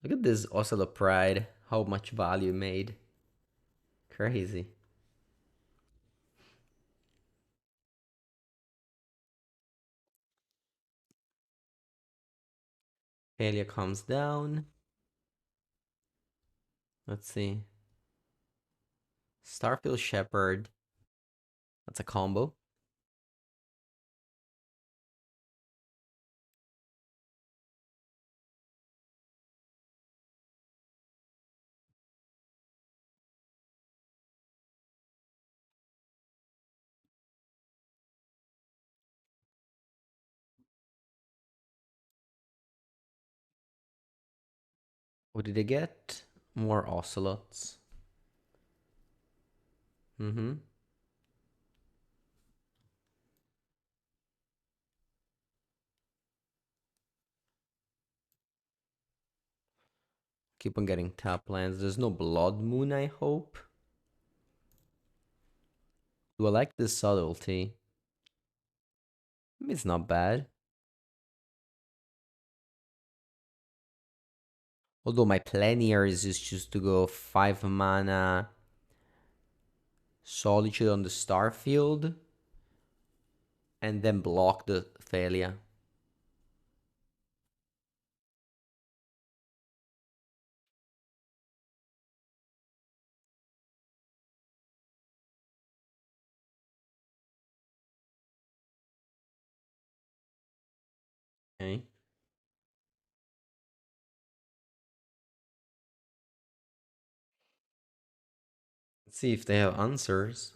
Speaker 1: Look at this Ocelot Pride. How much value made. Crazy. Failure comes down. Let's see. Starfield Shepherd. That's a combo. What did I get? More Ocelots. Mm-hmm. Keep on getting tap lands. There's no Blood Moon, I hope. Do I like this subtlety? It's not bad. Although my plan here is just to go 5 mana Solitude on the star field and then block the Thalia. Okay. Let's see if they have answers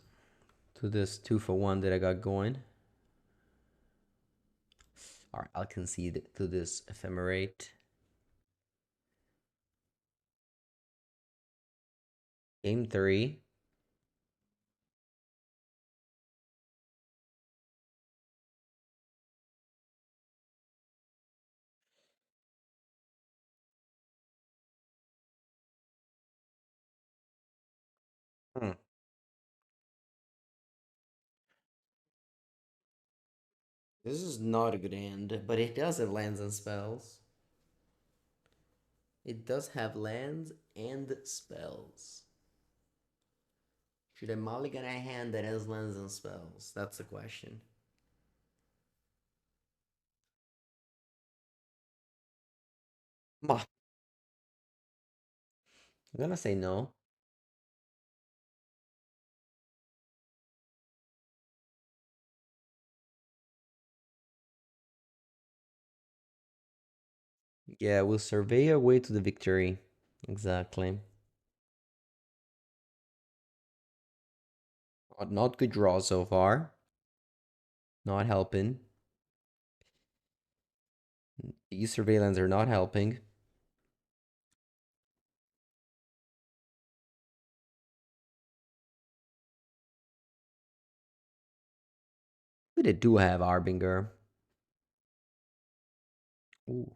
Speaker 1: to this 2-for-1 that I got going. Alright, I'll concede to this ephemerate. Game 3. Hmm. This is not a good hand, but it does have lands and spells. It does have lands and spells. Should I mulligan a hand that has lands and spells? That's the question. I'm gonna say no. Yeah, we'll survey our way to the victory. Exactly. Not good draw so far. Not helping. These surveillance are not helping. But they do have Arbinger. Ooh,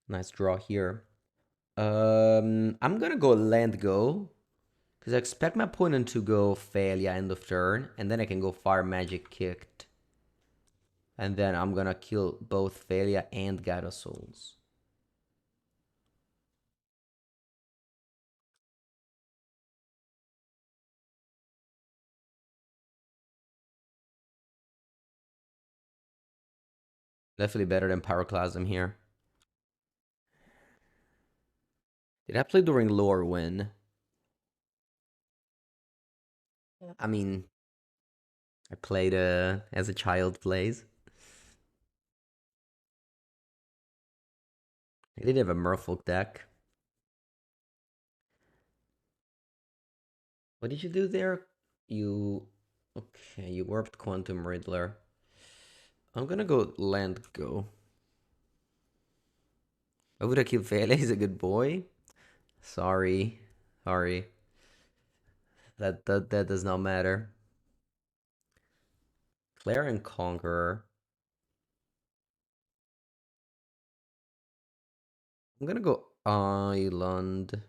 Speaker 1: nice draw here. I'm gonna go land go. Because I expect my opponent to go Failure end of turn. And then I can go Fire Magic Kicked. And then I'm gonna kill both Failure and God of Souls. Definitely better than Pyroclasm here. Did I play during Lorwyn? I mean, I played as a child plays. I did have a Merfolk deck. What did you do there? You... Okay, you warped Quantum Riddler. I'm gonna go land go. I would have killed Fele, he's a good boy. Sorry. Sorry. That does not matter. Claire and Conqueror. I'm gonna go Island.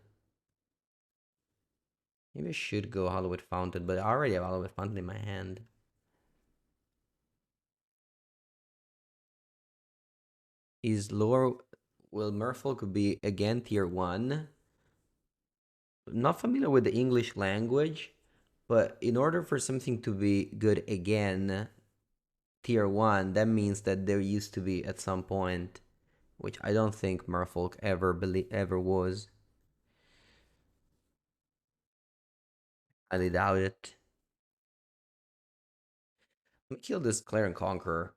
Speaker 1: Maybe I should go Hollywood Fountain, but I already have Hollywood Fountain in my hand. Is lower... Will Merfolk be again tier 1? Not familiar with the English language, but in order for something to be good again, tier 1, that means that there used to be at some point, which I don't think Merfolk ever was. I doubt it. Let me kill this Claire and Conqueror.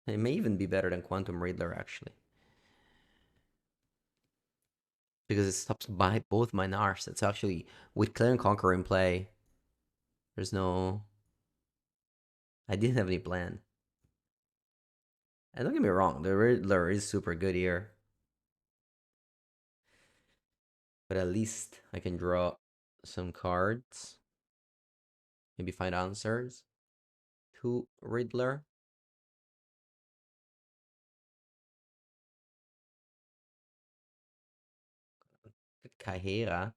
Speaker 1: It may even be better than Quantum Riddler, actually. Because it stops by both my Nars. It's actually, with Claire and Conqueror in play, there's no... I didn't have any plan. And don't get me wrong, the Riddler is super good here. But at least I can draw some cards. Maybe find answers to Riddler. Kahera.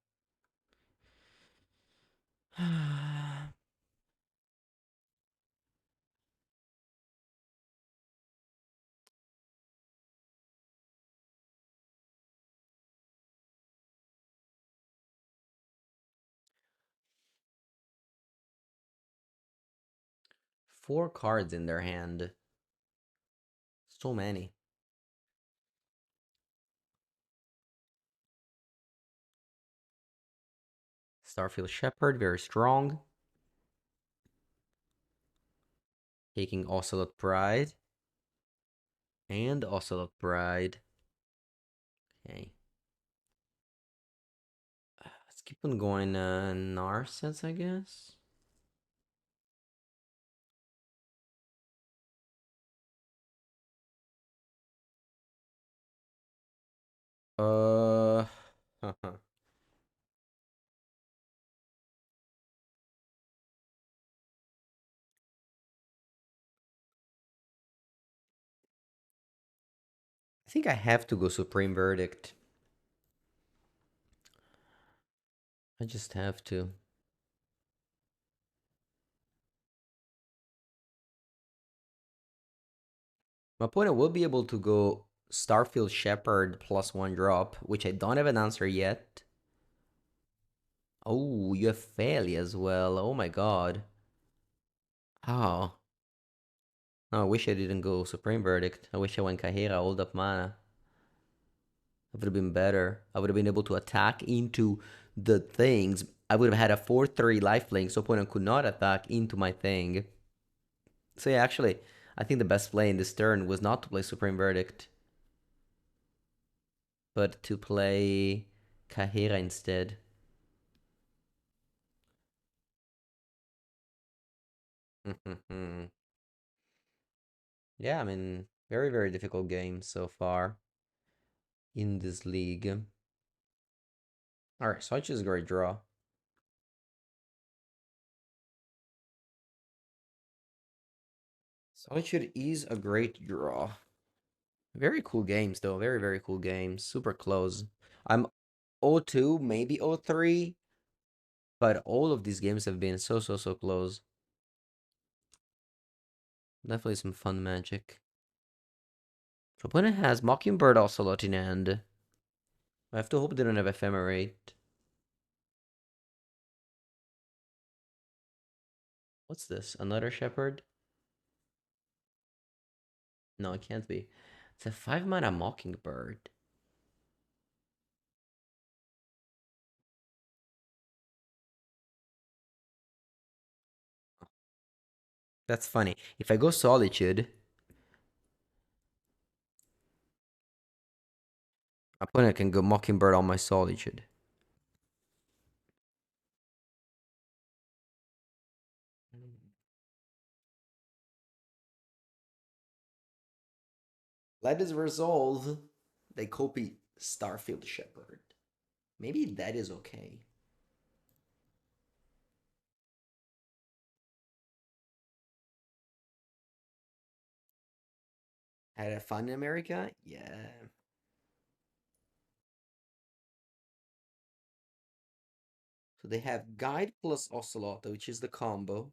Speaker 1: 4 cards in their hand. So many. Starfield Shepherd, very strong. Taking Ocelot Pride. And Ocelot Pride. Okay. Let's keep on going. Narcets, I guess. Uh. I think I have to go Supreme Verdict. I just have to. My opponent will be able to go Starfield Shepherd plus 1 drop, which I don't have an answer yet. Oh, you have Fairly as well. Oh my god. Oh. No, I wish I didn't go Supreme Verdict. I wish I went Kahira, hold up mana. That would have been better. I would have been able to attack into the things. I would have had a 4-3 lifelink, so opponent could not attack into my thing. So yeah, actually, I think the best play in this turn was not to play Supreme Verdict, but to play Kahira instead. Yeah, I mean, very, very difficult game so far in this league. Alright, so I choose a great draw. Solitude is a great draw. Very cool games, though. Very, very cool games. Super close. I'm 0-2, maybe 0-3, but all of these games have been so, so, so close. Definitely some fun magic. Opponent has Mockingbird Ocelot in hand. I have to hope they don't have Ephemerate. What's this? Another Shepherd? No, it can't be. It's a 5-mana Mockingbird. That's funny. If I go Solitude, opponent can go Mockingbird on my Solitude. Let us resolve. They copy Starfield Shepherd. Maybe that is okay. Had a fun in America? Yeah. So they have Guide plus Ocelot, which is the combo.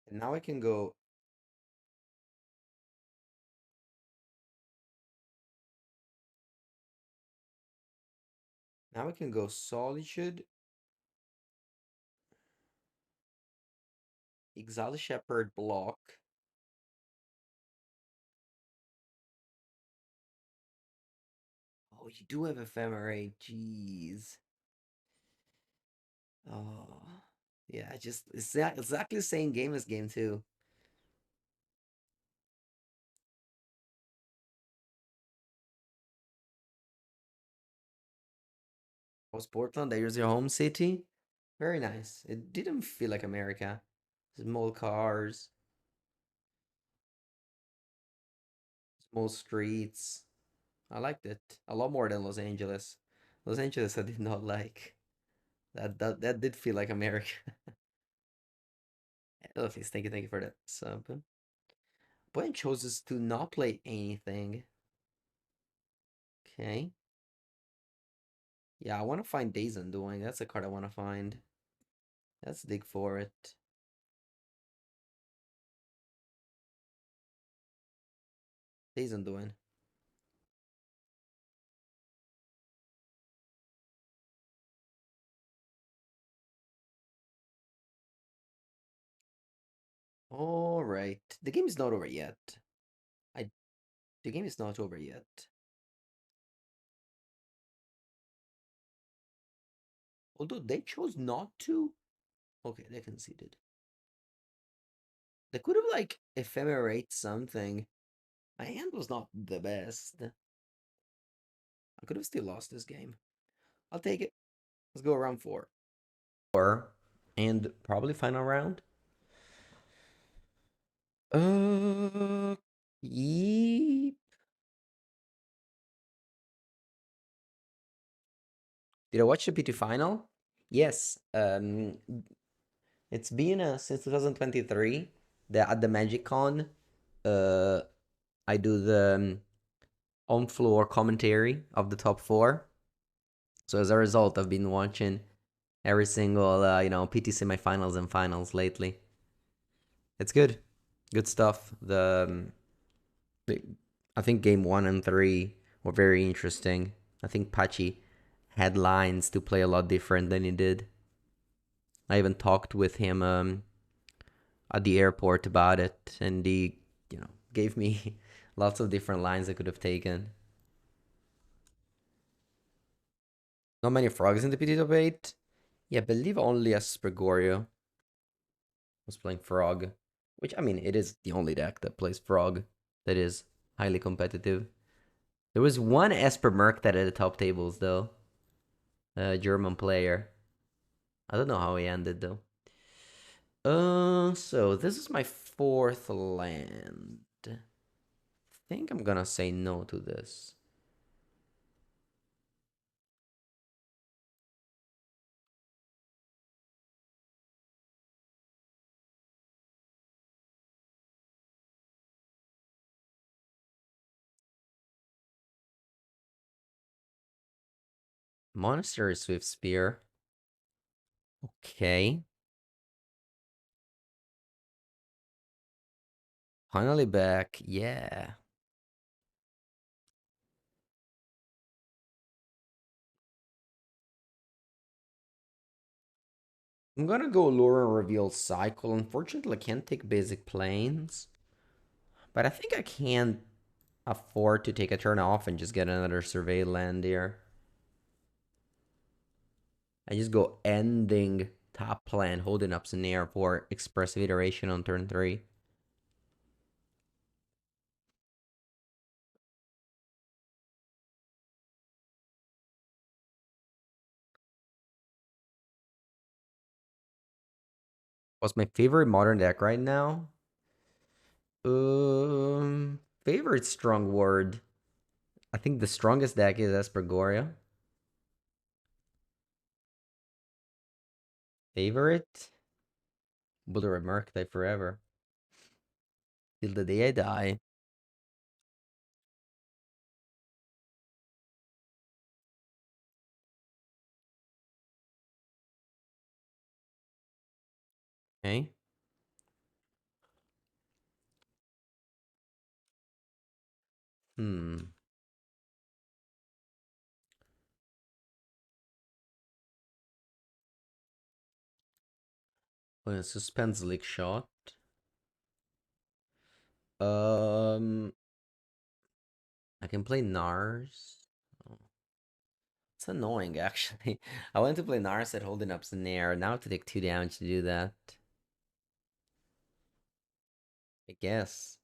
Speaker 1: And now I can go. Now I can go Solitude, Exile Shepherd block. Oh, you do have Ephemerate. Jeez. Oh. Yeah, just it's exactly the same game as game two. Was Portland, there's your home city? Very nice. It didn't feel like America. Small cars, small streets. I liked it a lot more than Los Angeles. Los Angeles I did not like. That did feel like America. Oh, please, thank you for that sub. Gwen chooses to not play anything. Okay. Yeah, I want to find Days Undoing. That's a card I want to find. Let's dig for it. Days Undoing. All right. The game is not over yet. I the game is not over yet. Although they chose not to. Okay, they conceded. They could have like ephemerate something. My hand was not the best. I could have still lost this game. I'll take it. Let's go round four. Four and probably final round. Uh, Yeep. Did I watch the PT final? Yes. It's been since 2023 that at the Magic Con, uh, I do the on-floor commentary of the top four. So as a result, I've been watching every single PT semifinals and finals lately. It's good, good stuff. The I think game one and three were very interesting. I think Pachi had lines to play a lot different than he did. I even talked with him at the airport about it, and he, gave me lots of different lines I could have taken. Not many frogs in the PT top 8. Yeah, I believe only Esper Goryo was playing frog, which I mean, it is the only deck that plays frog that is highly competitive. There was one Esper Merc that at the top tables though, a German player. I don't know how he ended though. So this is my fourth land. I think I'm gonna say no to this. Monastery Swift Spear. Okay. Finally back. Yeah. I'm gonna go Lure and Reveal Cycle. Unfortunately, I can't take basic planes. But I think I can afford to take a turn off and just get another Survey land here. I just go ending top plan, holding up Snare for expressive iteration on turn 3. What's my favorite modern deck right now? Favorite strong word. I think the strongest deck is Espergoria. Favorite? Buller Merc die forever. Till the day I die. Okay. Hmm. When a suspense leak shot. Um, I can play Nars. Oh, it's annoying actually. I wanted to play Nars at holding up Snare. Now I have to take 2 damage to do that. I guess.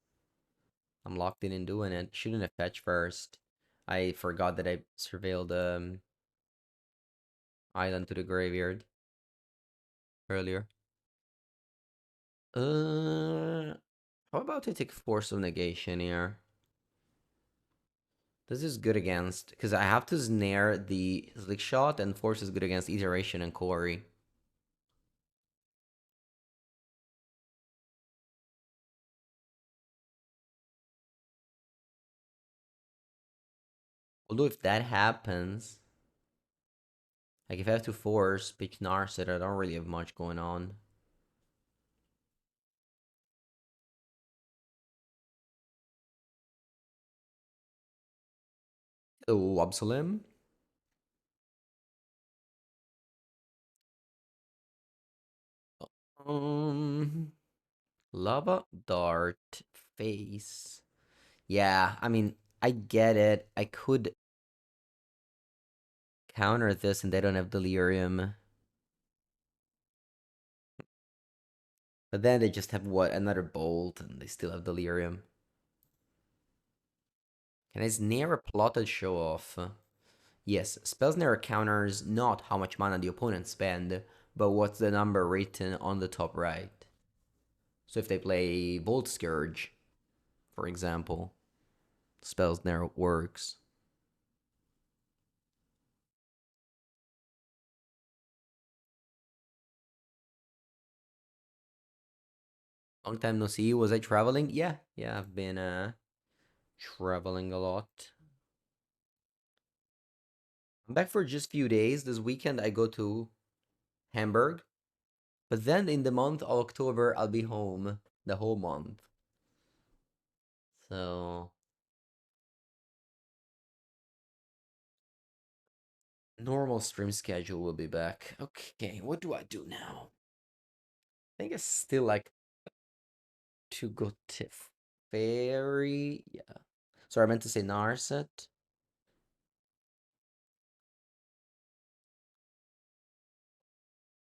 Speaker 1: I'm locked in and doing it. Shouldn't have fetched first. I forgot that I surveilled island to the graveyard earlier. Uh, how about I take Force of Negation here? This is good against, because I have to snare the Slick Shot, and Force is good against Iteration and Quarry. Although if that happens, like if I have to force pitch Narset, I don't really have much going on. Oh, Absolem? Um, Lava dart face. Yeah, I mean, I get it. I could counter this and they don't have delirium. But then they just have what? Another bolt and they still have delirium. Can I snare a plotted show off? Yes, spell snare counters not how much mana the opponent spend, but what's the number written on the top right. So if they play Bolt Scourge, for example, spell snare works. Long time no see. Was I traveling? Yeah, I've been traveling a lot. I'm back for just few days. This weekend I go to Hamburg, but then in the month of October I'll be home the whole month. So normal stream schedule will be back. Okay, what do I do now? I think it's still like to go to Fairy. Yeah. Sorry, I meant to say Narset.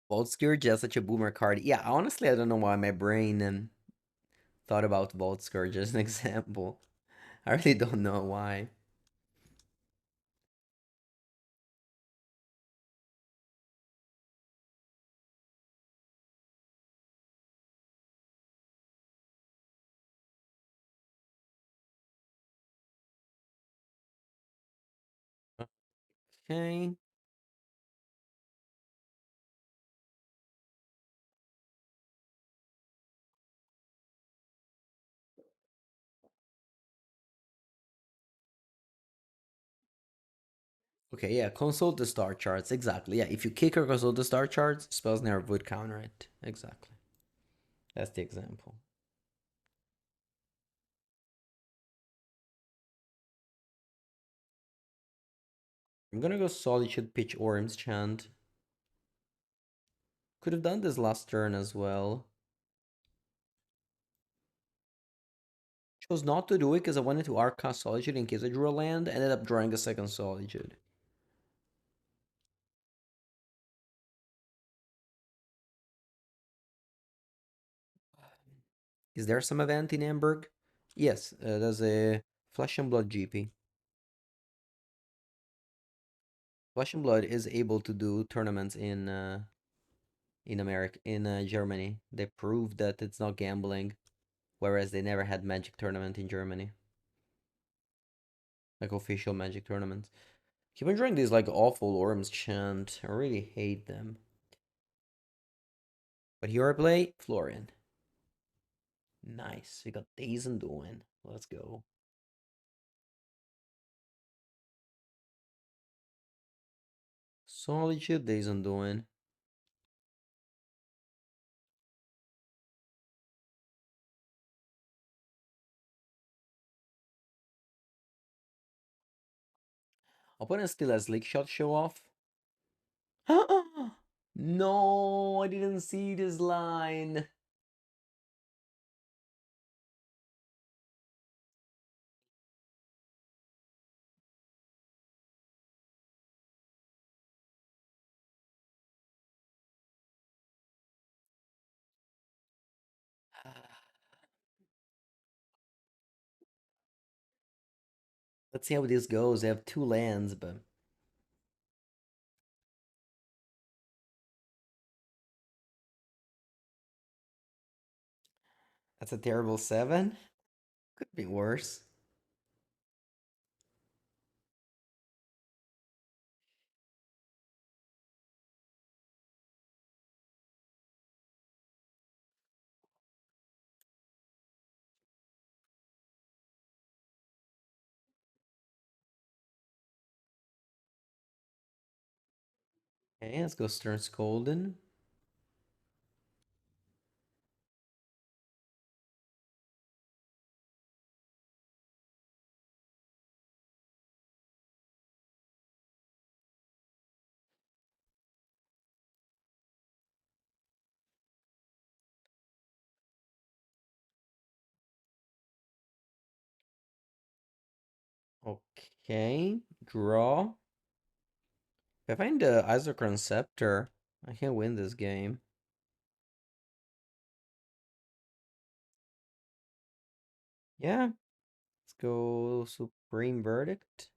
Speaker 1: Bolt Scourge is such a boomer card. Yeah, honestly, I don't know why my brain thought about Bolt Scourge as an example. I really don't know why. Okay. Okay, yeah, consult the star charts. Exactly. Yeah, if you kick or consult the star charts, spells never would counter it. Exactly. That's the example. I'm gonna go Solitude Pitch Orms Chant. Could have done this last turn as well. Chose not to do it because I wanted to Arcast Solitude in case I drew a land. Ended up drawing a second Solitude. Is there some event in Hamburg? Yes, there's a Flesh and Blood GP. Flesh and Blood is able to do tournaments in America, in Germany. They proved that it's not gambling, whereas they never had Magic tournament in Germany, like official Magic tournaments. Keep enjoying these like awful Orms chant. I really hate them. But here I play Florian. Nice. We got Days and Doing. Let's go. Solitude, Days and Doing. Opponent still has Leak Shot show off. No, I didn't see this line. Let's see how this goes. They have two lands, but that's a terrible 7. Could be worse. Okay, let's go Stern Skolden. Okay, draw. If I find the Isochron Scepter, I can win this game. Yeah, let's go Supreme Verdict.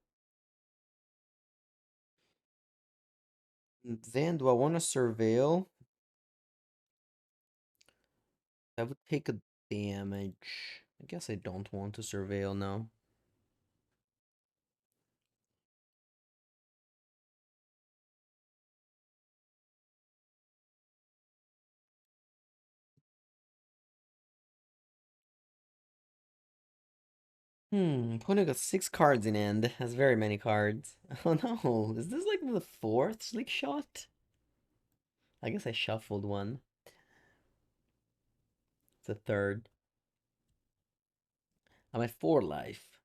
Speaker 1: Then do I want to surveil? That would take a damage. I guess I don't want to surveil now. Opponent got 6 cards in hand. Has very many cards. Oh no, is this like the fourth slick shot? I guess I shuffled one. It's the third. I'm at 4 life.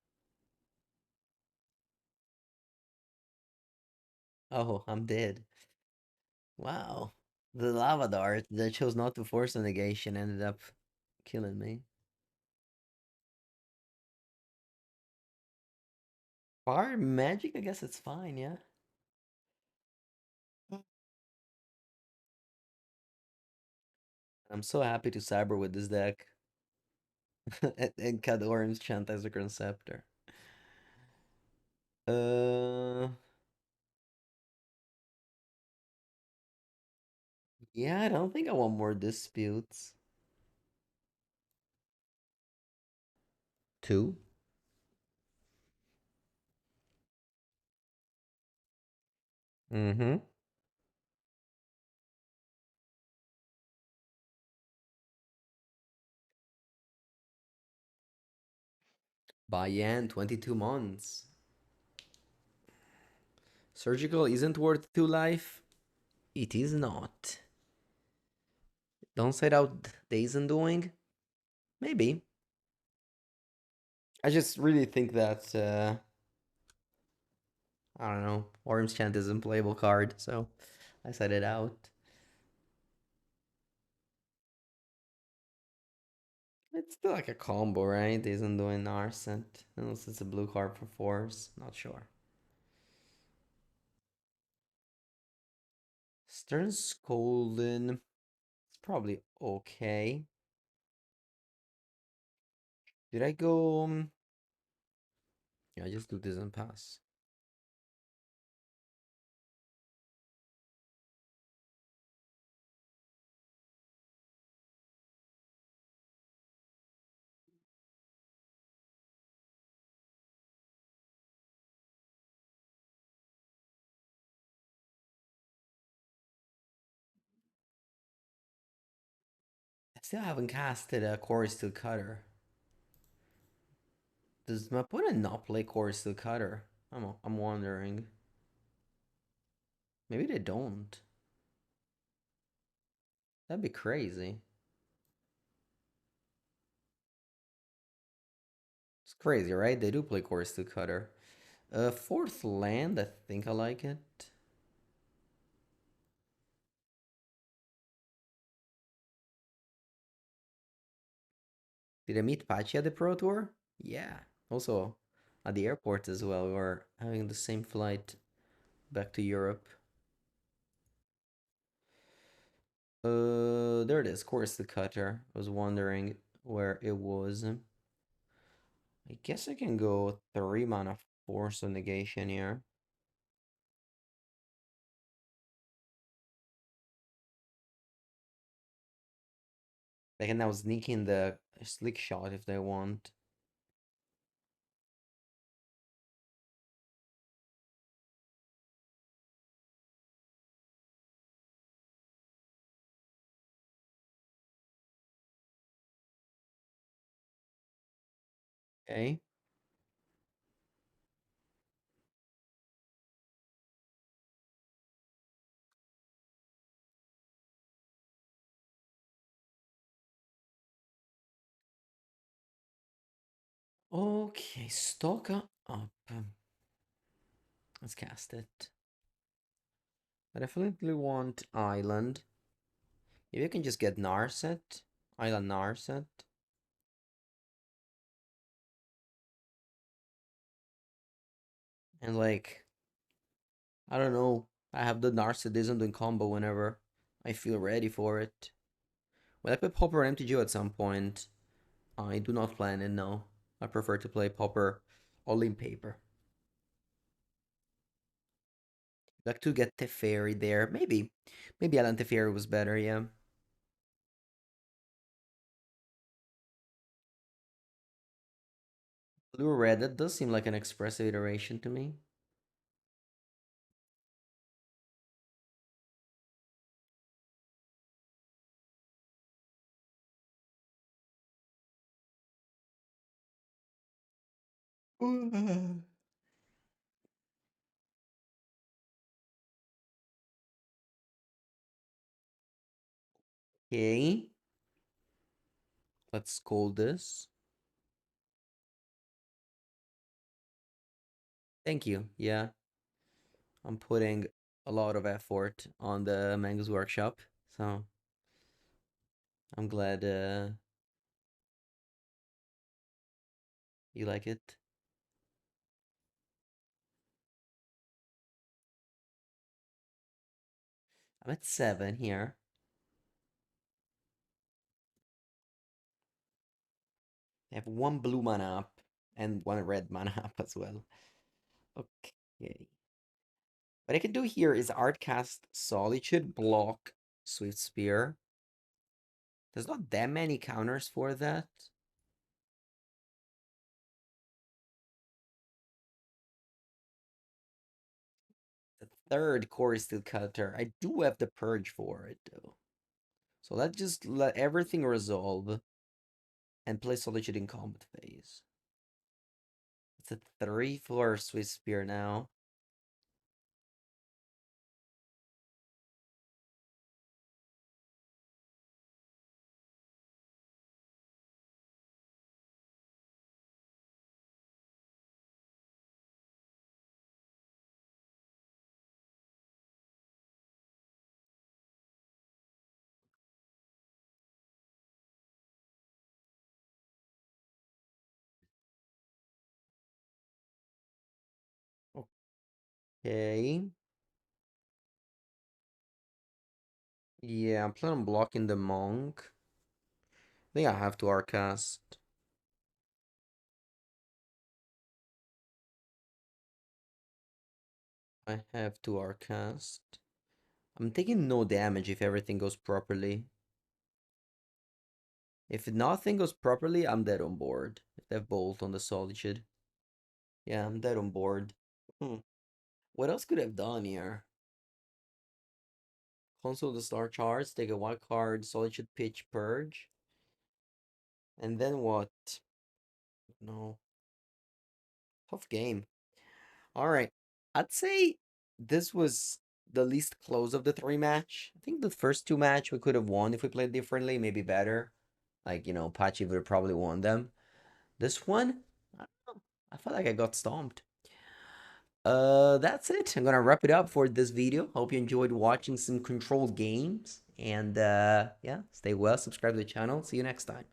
Speaker 1: Oh, I'm dead. Wow. The lava dart that chose not to force a negation ended up killing me. Fire magic? I guess it's fine, yeah. I'm so happy to cyber with this deck. and cut orange chant as a conceptor. Uh, yeah, I don't think I want more disputes. 2. Mm-hmm. By Yan, 22 months. Surgical isn't worth 2 life. It is not. Don't set out days and doing. Maybe. I just really think that I don't know. Orange Chant is an playable card, so I set it out. It's still like a combo, right? Isn't doing Narset. Unless it's a blue card for force. Not sure. Stern Scolding. It's probably okay. Did I go? Yeah, just do this and pass. I still haven't casted a Core Steel Cutter. Does my opponent not play Core Steel Cutter? I'm wondering. Maybe they don't. That'd be crazy. It's crazy, right? They do play Core Steel Cutter. Fourth land, I think I like it. Did I meet Pachi at the Pro Tour? Yeah. Also, at the airport as well. We were having the same flight back to Europe. There it is. Course the cutter. I was wondering where it was. I guess I can go 3 mana force of negation here. They can now sneak in the slick shot if they want. Okay. Okay, Stalker up. Let's cast it. I definitely want Island. Maybe I can just get Narset. Island Narset. And like, I don't know, I have the Narcissism doing combo whenever I feel ready for it. Will I play Popper and MTGO at some point? I do not plan it, no. I prefer to play Popper all in paper. Like to get Teferi there. Maybe. Maybe Alan Teferi was better, yeah. Blue red, that does seem like an expressive iteration to me. Okay, let's call this. Thank you. Yeah, I'm putting a lot of effort on the Mango's workshop, so I'm glad you like it. I'm at 7 here. I have one blue mana up and one red mana up as well. Okay. What I can do here is Artcast Solitude, block Swift Spear. There's not that many counters for that. The third core is still counter. I do have the Purge for it though. So let's just let everything resolve and play Solitude in combat phase. It's a 3 for Swift Spear now. Okay. Yeah, I'm planning on blocking the Monk. I think I have to Artcast. I have to Artcast. I'm taking no damage if everything goes properly. If nothing goes properly, I'm dead on board. If they have Bolt on the Solitude. Yeah, I'm dead on board. Hmm. What else could I have done here? Console the star charts, take a wild card, Solitude Pitch Purge. And then what? No. Tough game. Alright. I'd say this was the least close of the 3 match. I think the first 2 match we could have won if we played differently, maybe better. Like, Pachi would have probably won them. This one, I don't know. I felt like I got stomped. That's it. I'm gonna wrap it up for this video. Hope you enjoyed watching some controlled games. And yeah, stay well, subscribe to the channel. See you next time.